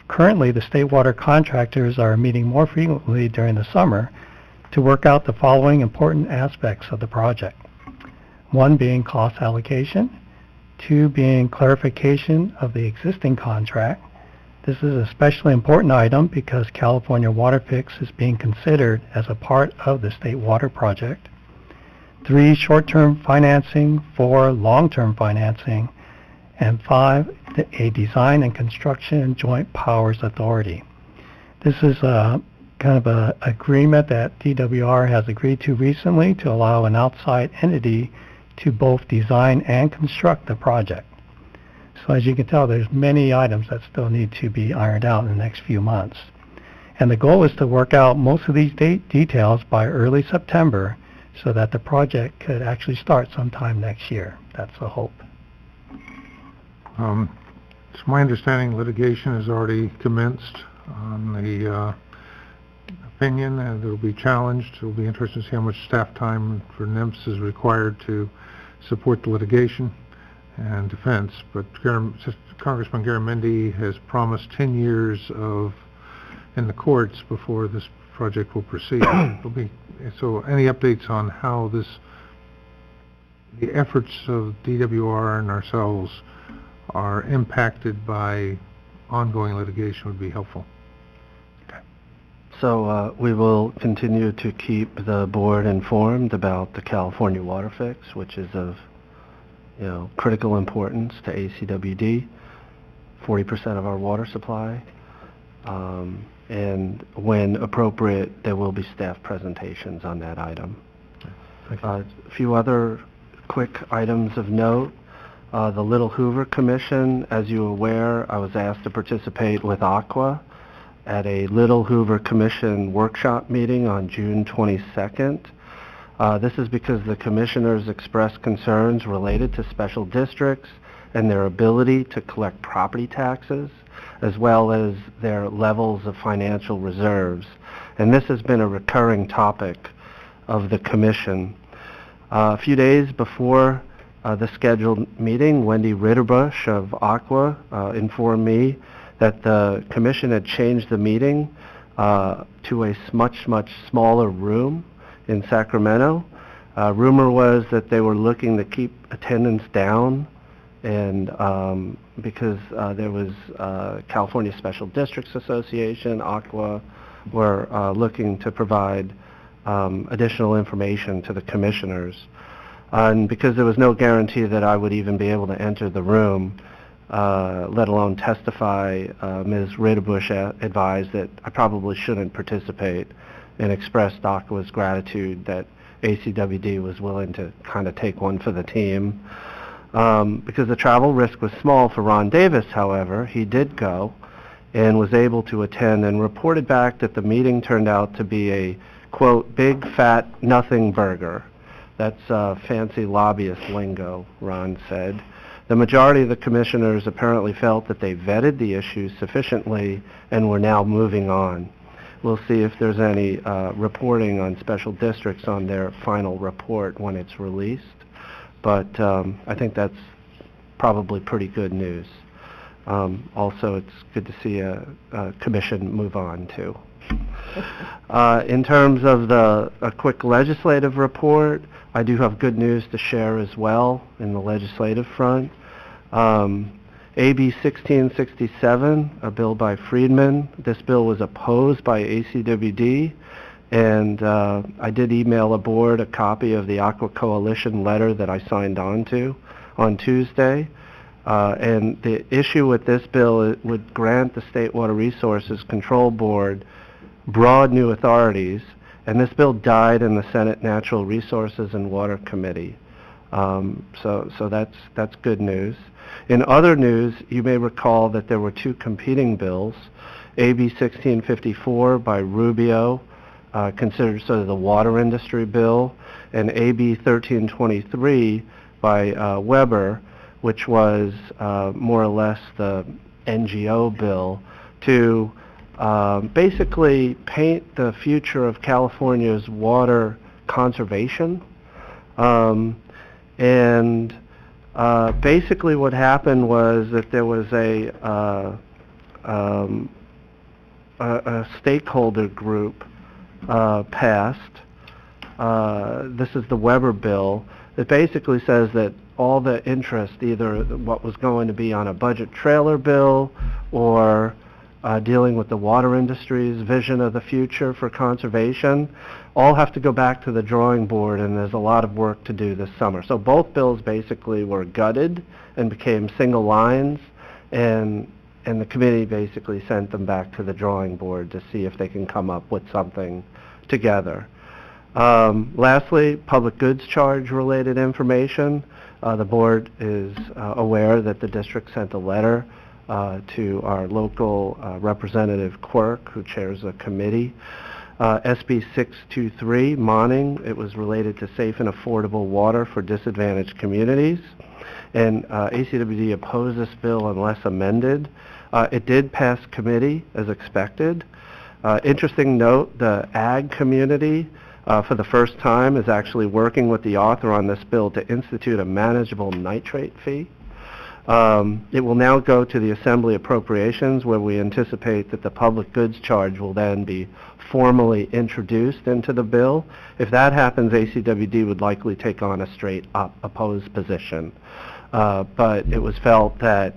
S13: currently, the state water contractors are meeting more frequently during the summer to work out the following important aspects of the project. One being cost allocation, two being clarification of the existing contract. This is an especially important item because California Water Fix is being considered as a part of the state water project. 3, short-term financing. 4, long-term financing. And 5, a design and construction joint powers authority. This is a kind of an agreement that DWR has agreed to recently to allow an outside entity to both design and construct the project. So as you can tell, there's many items that still need to be ironed out in the next few months. And the goal is to work out most of these details by early September so that the project could actually start sometime next year. That's the hope.
S1: It's my understanding litigation has already commenced on the opinion, and it will be challenged. It will be interesting to see how much staff time for NIMS is required to support the litigation and defense, but Congressman Garamendi has promised 10 years in the courts before this project will proceed. So any updates on how the efforts of DWR and ourselves are impacted by ongoing litigation would be helpful.
S7: So we will continue to keep the board informed about the California Water Fix, which is of critical importance to ACWD, 40% of our water supply, and when appropriate, there will be staff presentations on that item. A few other quick items of note. The Little Hoover Commission, as you're aware, I was asked to participate with Aqua at a Little Hoover Commission workshop meeting on June 22nd. This is because the commissioners expressed concerns related to special districts and their ability to collect property taxes, as well as their levels of financial reserves. And this has been a recurring topic of the commission. A few days before the scheduled meeting, Wendy Ritterbusch of Aqua informed me that the commission had changed the meeting to a much smaller room in Sacramento. Rumor was that they were looking to keep attendance down, and because there was California Special Districts Association, Aqua, were looking to provide additional information to the commissioners. And because there was no guarantee that I would even be able to enter the room, let alone testify, Ms. Ritterbusch advised that I probably shouldn't participate, and expressed Aqua's gratitude that ACWD was willing to kind of take one for the team. Because the travel risk was small for Ron Davis, however, he did go and was able to attend and reported back that the meeting turned out to be a, quote, big fat nothing burger. That's fancy lobbyist lingo, Ron said. The majority of the commissioners apparently felt that they vetted the issues sufficiently and were now moving on. We'll see if there's any reporting on special districts on their final report when it's released. But I think that's probably pretty good news. Also, it's good to see a commission move on, too. In terms of a quick legislative report, I do have good news to share as well in the legislative front. AB 1667, a bill by Friedman. This bill was opposed by ACWD, and I did email the board a copy of the Aqua Coalition letter that I signed on to on Tuesday. And the issue with this bill, it would grant the State Water Resources Control Board broad new authorities, and this bill died in the Senate Natural Resources and Water Committee. So that's good news. In other news, you may recall that there were two competing bills, AB 1654 by Rubio, considered sort of the water industry bill, and AB 1323 by Weber, which was more or less the NGO bill to basically paint the future of California's water conservation. Basically what happened was that there was a stakeholder group passed. This is the Weber bill that basically says that all the interest, either what was going to be on a budget trailer bill or dealing with the water industry's vision of the future for conservation, all have to go back to the drawing board, and there's a lot of work to do this summer. So both bills basically were gutted and became single lines, and the committee basically sent them back to the drawing board to see if they can come up with something together. Lastly, public goods charge related information. The board is aware that the district sent a letter to our local representative Quirk, who chairs a committee. SB 623, Monning, it was related to safe and affordable water for disadvantaged communities. And ACWD opposed this bill unless amended. It did pass committee as expected. Interesting note, the ag community for the first time is actually working with the author on this bill to institute a manageable nitrate fee. It will now go to the Assembly Appropriations, where we anticipate that the public goods charge will then be formally introduced into the bill. If that happens, ACWD would likely take on a straight-up opposed position. But it was felt that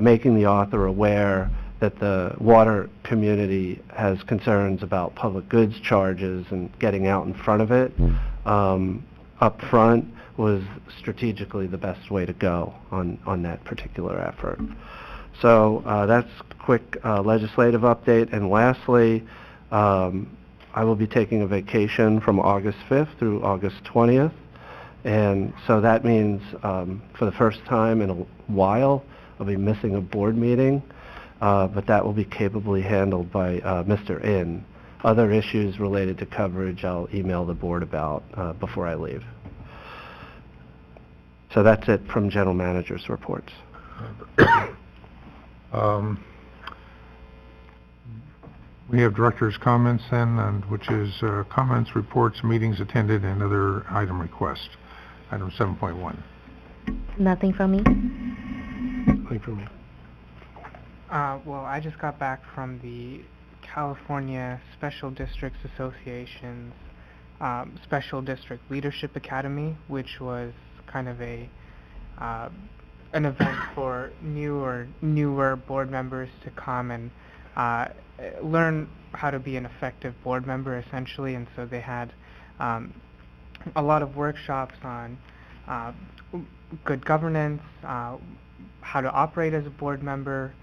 S7: making the author aware that the water community has concerns about public goods charges and getting out in front of it up front was strategically the best way to go on that particular effort. So that's a quick legislative update. And lastly, I will be taking a vacation from August 5th through August 20th. And so that means for the first time in a while, I'll be missing a board meeting, but that will be capably handled by Mr. In. Other issues related to coverage, I'll email the board about before I leave. So that's it from General Manager's reports.
S1: We have Director's comments then, and which is comments, reports, meetings attended, and other item requests. Item 7.1.
S3: Nothing from me.
S10: Nothing from me.
S11: Well, I just got back from the California Special Districts Association's Special District Leadership Academy, which was kind of an event for newer board members to come and learn how to be an effective board member, essentially. And so they had a lot of workshops on good governance, how to operate as a board member,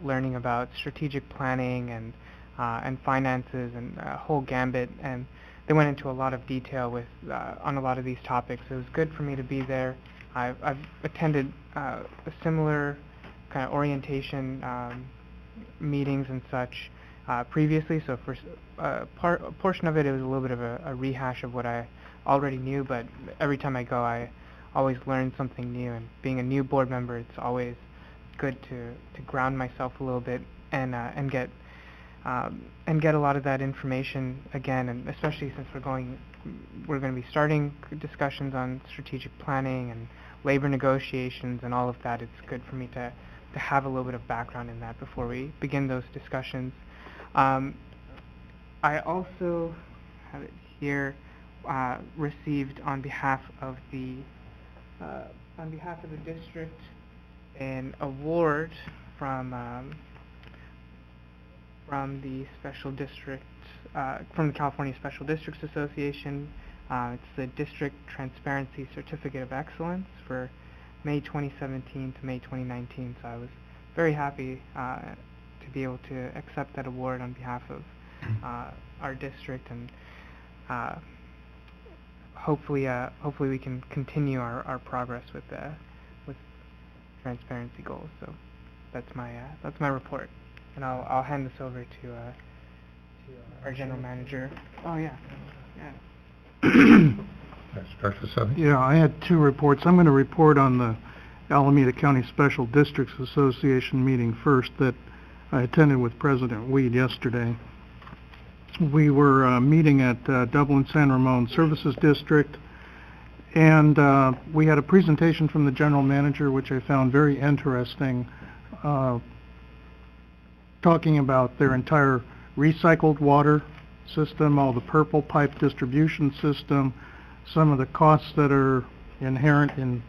S11: learning about strategic planning and finances and a whole gambit. And they went into a lot of detail with on a lot of these topics. It was good for me to be there. I've attended a similar kind of orientation meetings and such previously, so for a portion of it, it was a little bit of a rehash of what I already knew, but every time I go, I always learn something new, and being a new board member, it's always good to ground myself a little bit and get a lot of that information again, and especially since we're going to be starting discussions on strategic planning and labor negotiations and all of that. It's good for me to have a little bit of background in that before we begin those discussions. I also have it here, received on behalf of the district an award from the Special District, from the California Special Districts Association. It's the District Transparency Certificate of Excellence for May 2017 to May 2019. So I was very happy to be able to accept that award on behalf of our district, and hopefully we can continue our progress with transparency goals. So that's my report, and I'll hand this over to our general manager. Oh yeah.
S1: Start with Sethy.
S9: Yeah, I had two reports. I'm going to report on the Alameda County Special Districts Association meeting first that I attended with President Weed yesterday. We were meeting at Dublin San Ramon Services District, and we had a presentation from the general manager, which I found very interesting, talking about their entire recycled water system, all the purple pipe distribution system, some of the costs that are inherent in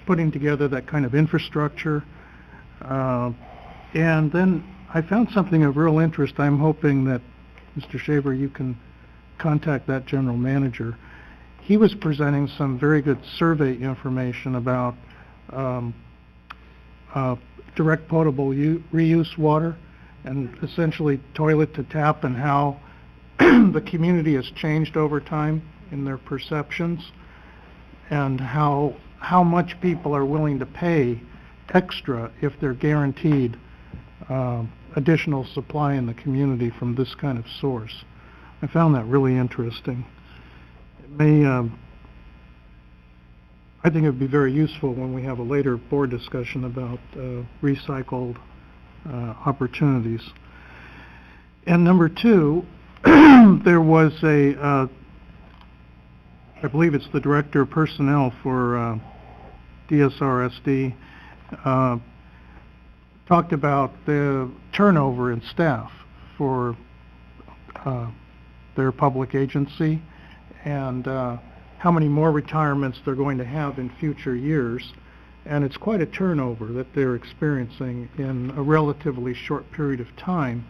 S9: putting together that kind of infrastructure. And then I found something of real interest. I'm hoping that, Mr. Shaver, you can contact that general manager. He was presenting some very good survey information about direct potable reuse water, and essentially toilet to tap, and how the community has changed over time in their perceptions, and how much people are willing to pay extra if they're guaranteed additional supply in the community from this kind of source. I found that really interesting. It may, I think it would be very useful when we have a later board discussion about recycled opportunities. And number two, there was I believe it's the Director of Personnel for DSRSD, talked about the turnover in staff for their public agency, and how many more retirements they're going to have in future years. And it's quite a turnover that they're experiencing in a relatively short period of time.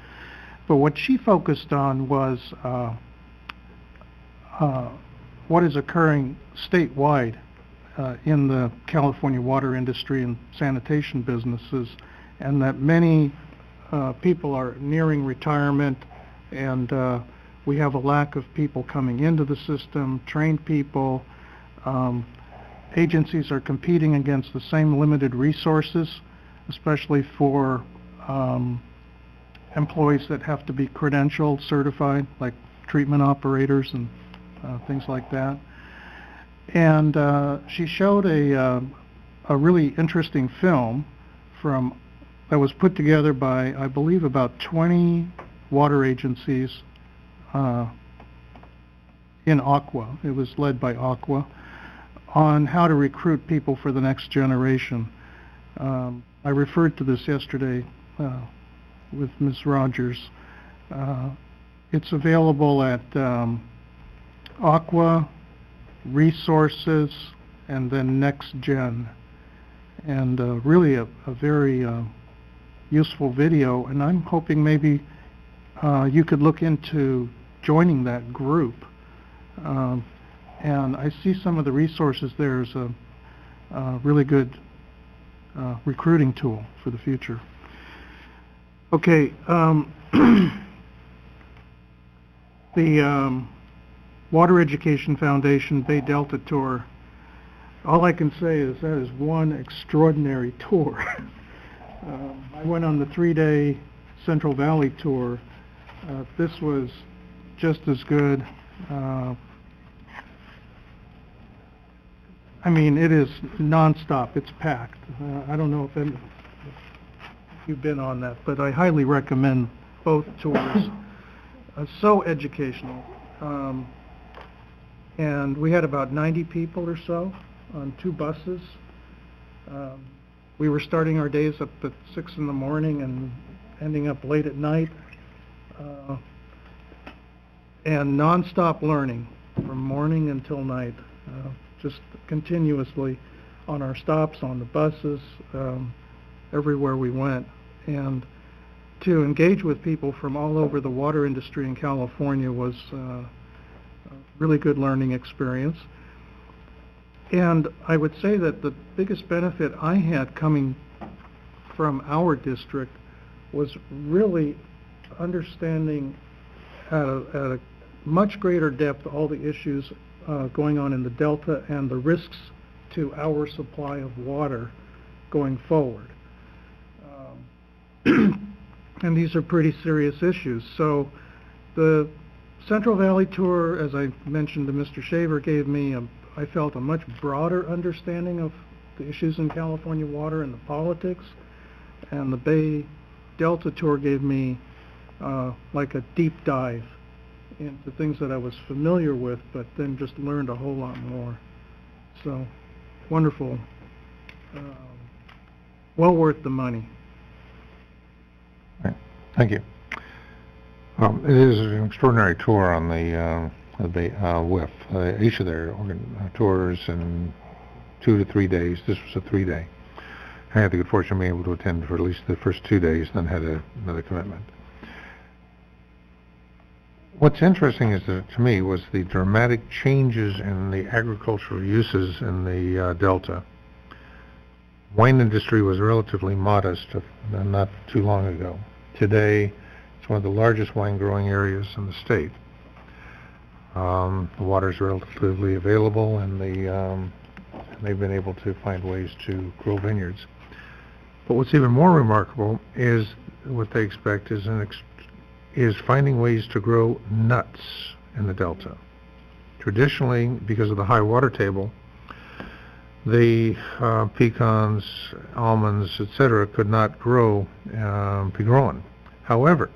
S9: But what she focused on was what is occurring statewide in the California water industry and sanitation businesses, and that many people are nearing retirement, and we have a lack of people coming into the system, trained people. Agencies are competing against the same limited resources, especially for employees that have to be credentialed, certified, like treatment operators and things like that. And she showed a really interesting film that was put together by, I believe, about 20 water agencies in Aqua. It was led by Aqua, on how to recruit people for the next generation. I referred to this yesterday with Ms. Rogers. It's available at Aqua, Resources, and then Next Gen. And really a very useful video, and I'm hoping maybe you could look into joining that group. And I see some of the resources there as a really good recruiting tool for the future. Okay, the Water Education Foundation Bay Delta Tour, all I can say is that is one extraordinary tour. I went on the 3-day Central Valley tour. This was just as good. I mean, it is nonstop. It's packed. I don't know if you've been on that, but I highly recommend both tours. So educational. And we had about 90 people or so on 2 buses. We were starting our days up at 6 in the morning and ending up late at night. And nonstop learning from morning until night. Just continuously. on our stops, on the buses, everywhere we went. And to engage with people from all over the water industry in California was a really good learning experience. And I would say that the biggest benefit I had coming from our district was really understanding at a much greater depth all the issues going on in the Delta and the risks to our supply of water going forward. And these are pretty serious issues. So the Central Valley tour, as I mentioned to Mr. Shaver, gave me, I felt, a much broader understanding of the issues in California water and the politics. And the Bay Delta tour gave me like a deep dive into things that I was familiar with, but then just learned a whole lot more. So, wonderful. Well worth the money.
S1: Right. Thank you. It is an extraordinary tour on the WIF. Each of their tours in 2 to 3 days. This was a 3-day. I had the good fortune of being able to attend for at least the first 2 days, then had another commitment. What's interesting is that, to me, was the dramatic changes in the agricultural uses in the Delta. Wine industry was relatively modest not too long ago. Today, it's one of the largest wine growing areas in the state. The water is relatively available, and they've been able to find ways to grow vineyards. But what's even more remarkable is what they expect is finding ways to grow nuts in the Delta. Traditionally, because of the high water table, the pecans, almonds, etc., could not be grown. However,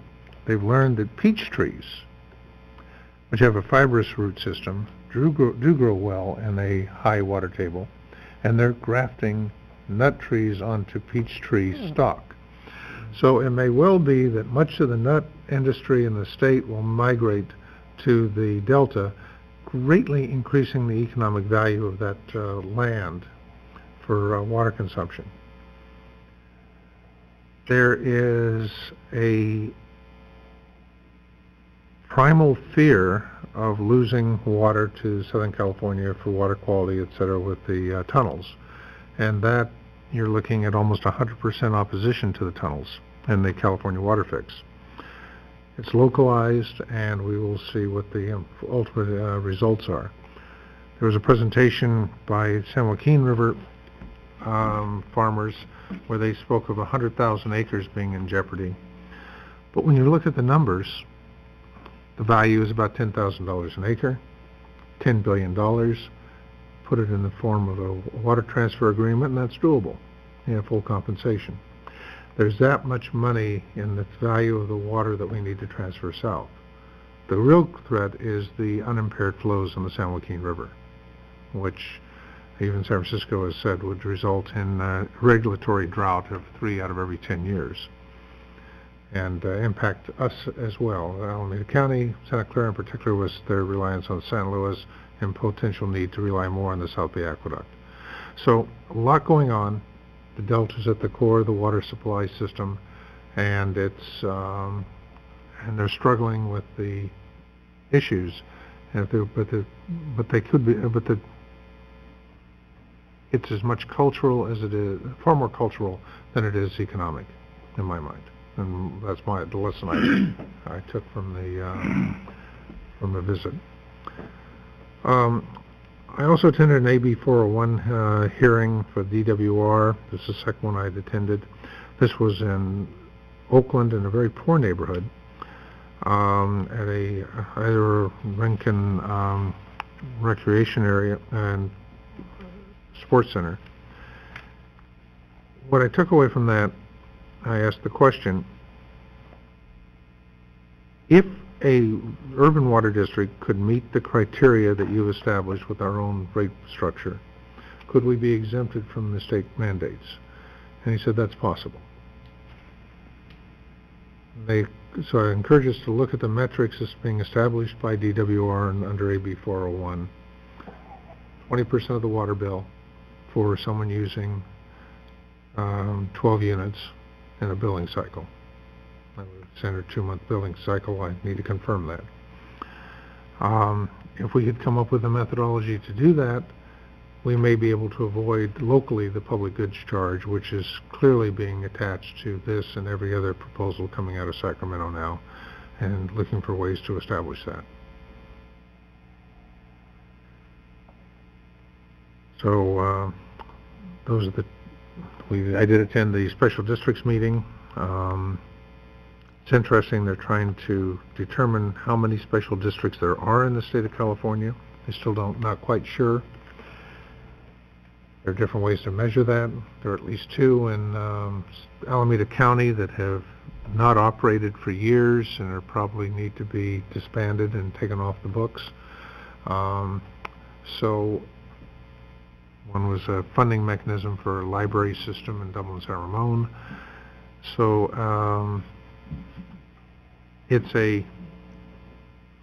S1: they've learned that peach trees, which have a fibrous root system, do grow well in a high water table, and they're grafting nut trees onto peach tree stock. So it may well be that much of the nut industry in the state will migrate to the Delta, greatly increasing the economic value of that land for water consumption. There is a primal fear of losing water to Southern California for water quality, etc., with the tunnels. And that you're looking at almost 100% opposition to the tunnels in the California water fix. It's localized, and we will see what the ultimate results are. There was a presentation by San Joaquin River farmers where they spoke of 100,000 acres being in jeopardy. But when you look at the numbers, the value is about $10,000 an acre, $10 billion. Put it in the form of a water transfer agreement, and that's doable. You have full compensation. There's that much money in the value of the water that we need to transfer south. The real threat is the unimpaired flows on the San Joaquin River, which even San Francisco has said would result in a regulatory drought of 3 out of every 10 years and impact us as well. Alameda County, Santa Clara in particular, with their reliance on San Luis and potential need to rely more on the South Bay Aqueduct. So a lot going on. The Delta's at the core of the water supply system, and it's and they're struggling with the issues. And it's as much cultural as it is, far more cultural than it is economic, in my mind. And that's the lesson I took from the visit. I also attended an AB 401 hearing for DWR. This is the second one I had attended. This was in Oakland, in a very poor neighborhood, at either Rincon recreation area and sports center. What I took away from that, I asked the question, if a urban water district could meet the criteria that you established with our own rate structure, could we be exempted from the state mandates? And he said that's possible. So I encourage us to look at the metrics that's being established by DWR and under AB 401. 20% of the water bill for someone using 12 units in a billing cycle. Standard 2-month billing cycle, I need to confirm that. If we could come up with a methodology to do that, we may be able to avoid locally the public goods charge, which is clearly being attached to this and every other proposal coming out of Sacramento now, and looking for ways to establish that. So those are I did attend the special districts meeting. It's interesting, they're trying to determine how many special districts there are in the state of California. They still not quite sure. There are different ways to measure that. There are at least 2 in Alameda County that have not operated for years and are probably need to be disbanded and taken off the books. So one was a funding mechanism for a library system in Dublin-San Ramon. So it's a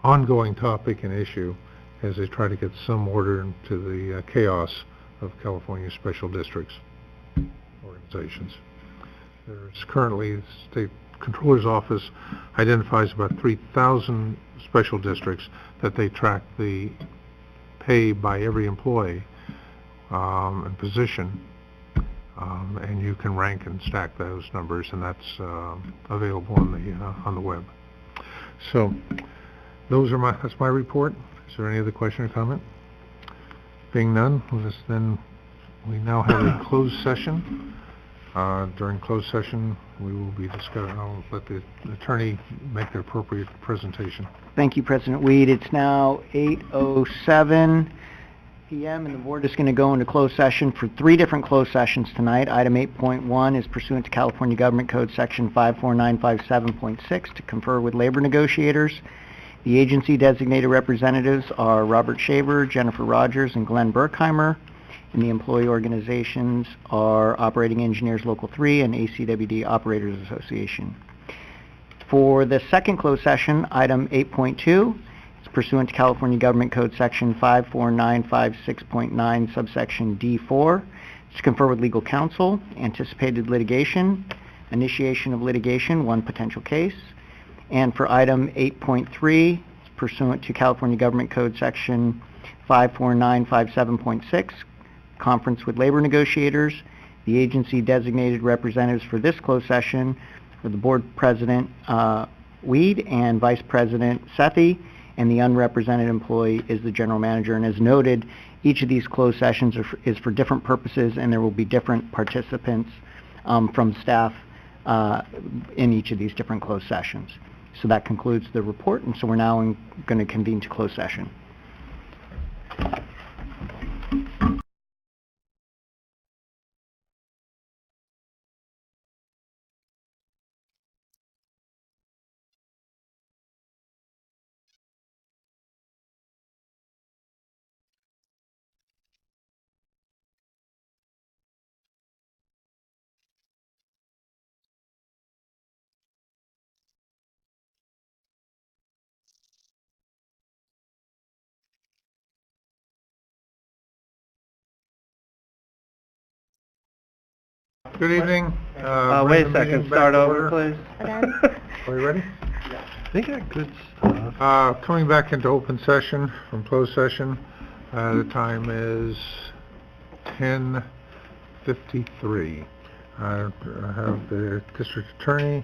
S1: ongoing topic and issue as they try to get some order into the chaos of California special districts organizations. There's currently, the State Controller's Office identifies about 3,000 special districts that they track the pay by every employee and position, and you can rank and stack those numbers, and that's available on the web. So that's my report. Is there any other question or comment? Being none, then we now have a closed session. During closed session, we will be discussing. I'll let the attorney make the appropriate presentation.
S8: Thank you, President Weed. It's now 8:07 p.m. and the board is going to go into closed session for 3 different closed sessions tonight. Item 8.1 is pursuant to California Government Code Section 54957.6 to confer with labor negotiators. The agency designated representatives are Robert Shaver, Jennifer Rogers, and Glenn Berkheimer, and the employee organizations are Operating Engineers Local 3 and ACWD Operators Association. For the second closed session, item 8.2, is pursuant to California Government Code Section 54956.9, subsection D4, to confer with legal counsel, anticipated litigation, initiation of litigation, 1 potential case. And for item 8.3, pursuant to California Government Code Section 54957.6, conference with labor negotiators. The agency designated representatives for this closed session are the board president, Weed, and vice president, Sethy, and the unrepresented employee is the general manager. And as noted, each of these closed sessions is for different purposes, and there will be different participants from staff in each of these different closed sessions. So that concludes the report, and so we're now going to convene to closed session.
S1: Good evening.
S7: Wait a second, start over, please.
S1: Are you ready?
S7: I think I got good stuff.
S1: Coming back into open session from closed session. The time is 10:53. I have the district attorney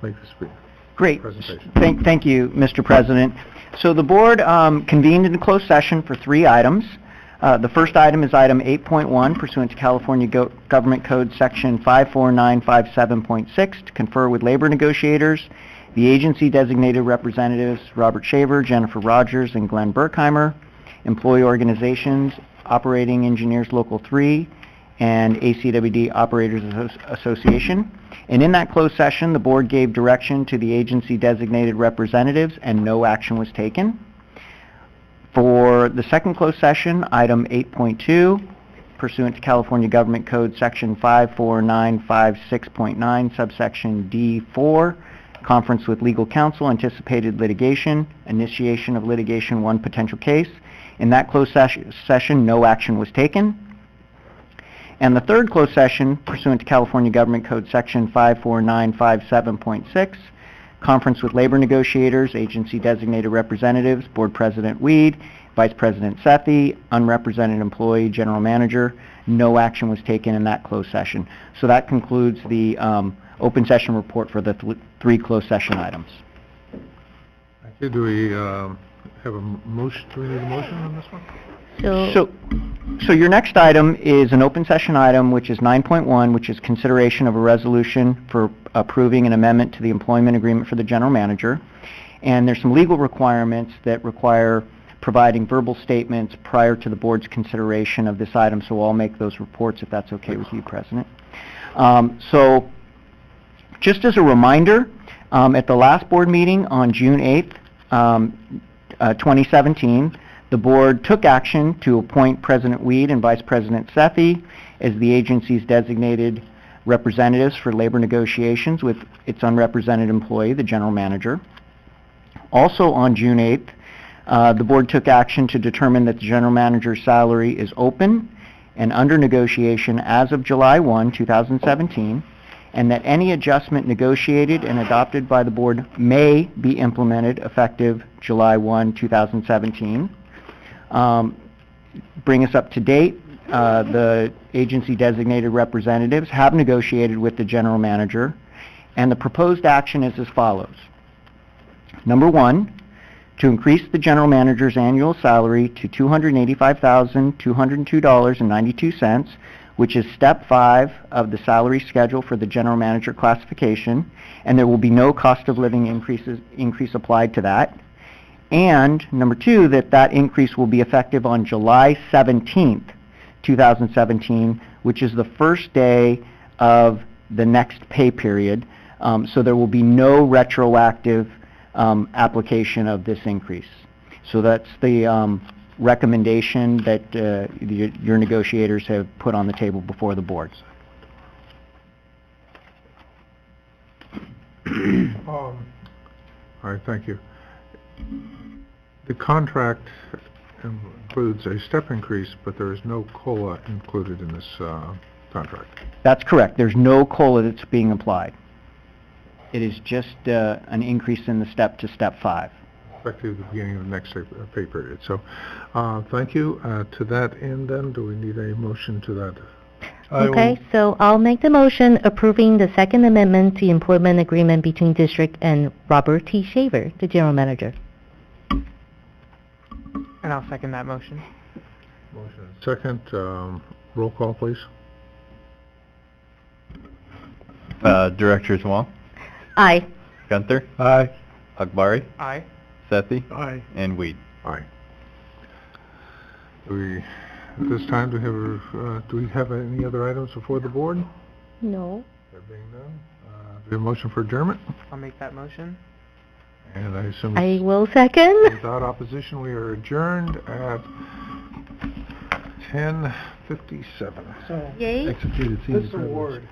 S1: make the speech.
S8: Great.
S1: Presentation.
S8: Thank you, Mr. President. So the board convened in a closed session for 3 items. The first item is item 8.1, pursuant to California Government Code Section 54957.6, to confer with labor negotiators. The agency designated representatives Robert Shaver, Jennifer Rogers, and Glenn Berkheimer, employee organizations, Operating Engineers Local 3, and ACWD Operators Association. And in that closed session, the board gave direction to the agency designated representatives, and no action was taken. For the second closed session, item 8.2, pursuant to California Government Code Section 54956.9, subsection D4, conference with legal counsel, anticipated litigation, initiation of litigation, 1 potential case. In that closed session, no action was taken. And the third closed session, pursuant to California Government Code Section 54957.6, conference with labor negotiators, agency designated representatives, Board President Weed, Vice President Sethy, unrepresented employee, General Manager. No action was taken in that closed session. So that concludes the open session report for the three closed session items.
S1: Thank you. Do we have a motion? Do we need a motion on this one?
S8: So your next item is an open session item, which is 9.1, which is consideration of a resolution for approving an amendment to the employment agreement for the general manager. And there's some legal requirements that require providing verbal statements prior to the board's consideration of this item, so I'll make those reports if that's okay with you, President. So just as a reminder, at the last board meeting on June 8th, 2017, the board took action to appoint President Weed and Vice President Sethy as the agency's designated representatives for labor negotiations with its unrepresented employee, the general manager. Also on June 8th, the board took action to determine that the general manager's salary is open and under negotiation as of July 1, 2017, and that any adjustment negotiated and adopted by the board may be implemented effective July 1, 2017. Bring us up to date, the agency designated representatives have negotiated with the general manager, and the proposed action is as follows. Number one, to increase the general manager's annual salary to $285,202.92, which is step 5 of the salary schedule for the general manager classification, and there will be no cost of living increase applied to that. And number 2, that increase will be effective on July 17th, 2017, which is the first day of the next pay period, so there will be no retroactive application of this increase. So that's the recommendation that your negotiators have put on the table before the boards.
S1: All right, thank you. The contract includes a step increase, but there is no COLA included in this contract.
S8: That's correct. There's no COLA that's being applied. It is just an increase in the step to step 5.
S1: Effective at the beginning of the next pay period. So, thank you. To that end, then, do we need a motion to that?
S3: Okay, so I'll make the motion approving the second amendment to the employment agreement between district and Robert T. Shaver, the general manager.
S11: And I'll second that motion.
S1: Motion second. Roll call, please.
S6: Directors Huang,
S3: Aye.
S6: Gunther,
S10: Aye.
S6: Akbari,
S11: Aye.
S6: Sethy,
S10: Aye.
S6: and Weed.
S1: Aye. At this time, do we have any other items before the board?
S3: No.
S1: There being none, do we have a motion for adjournment?
S11: I'll make that motion.
S1: And I assume
S3: I will second.
S1: without opposition, we are adjourned at 10:57.
S10: So,
S3: Yay.
S10: this award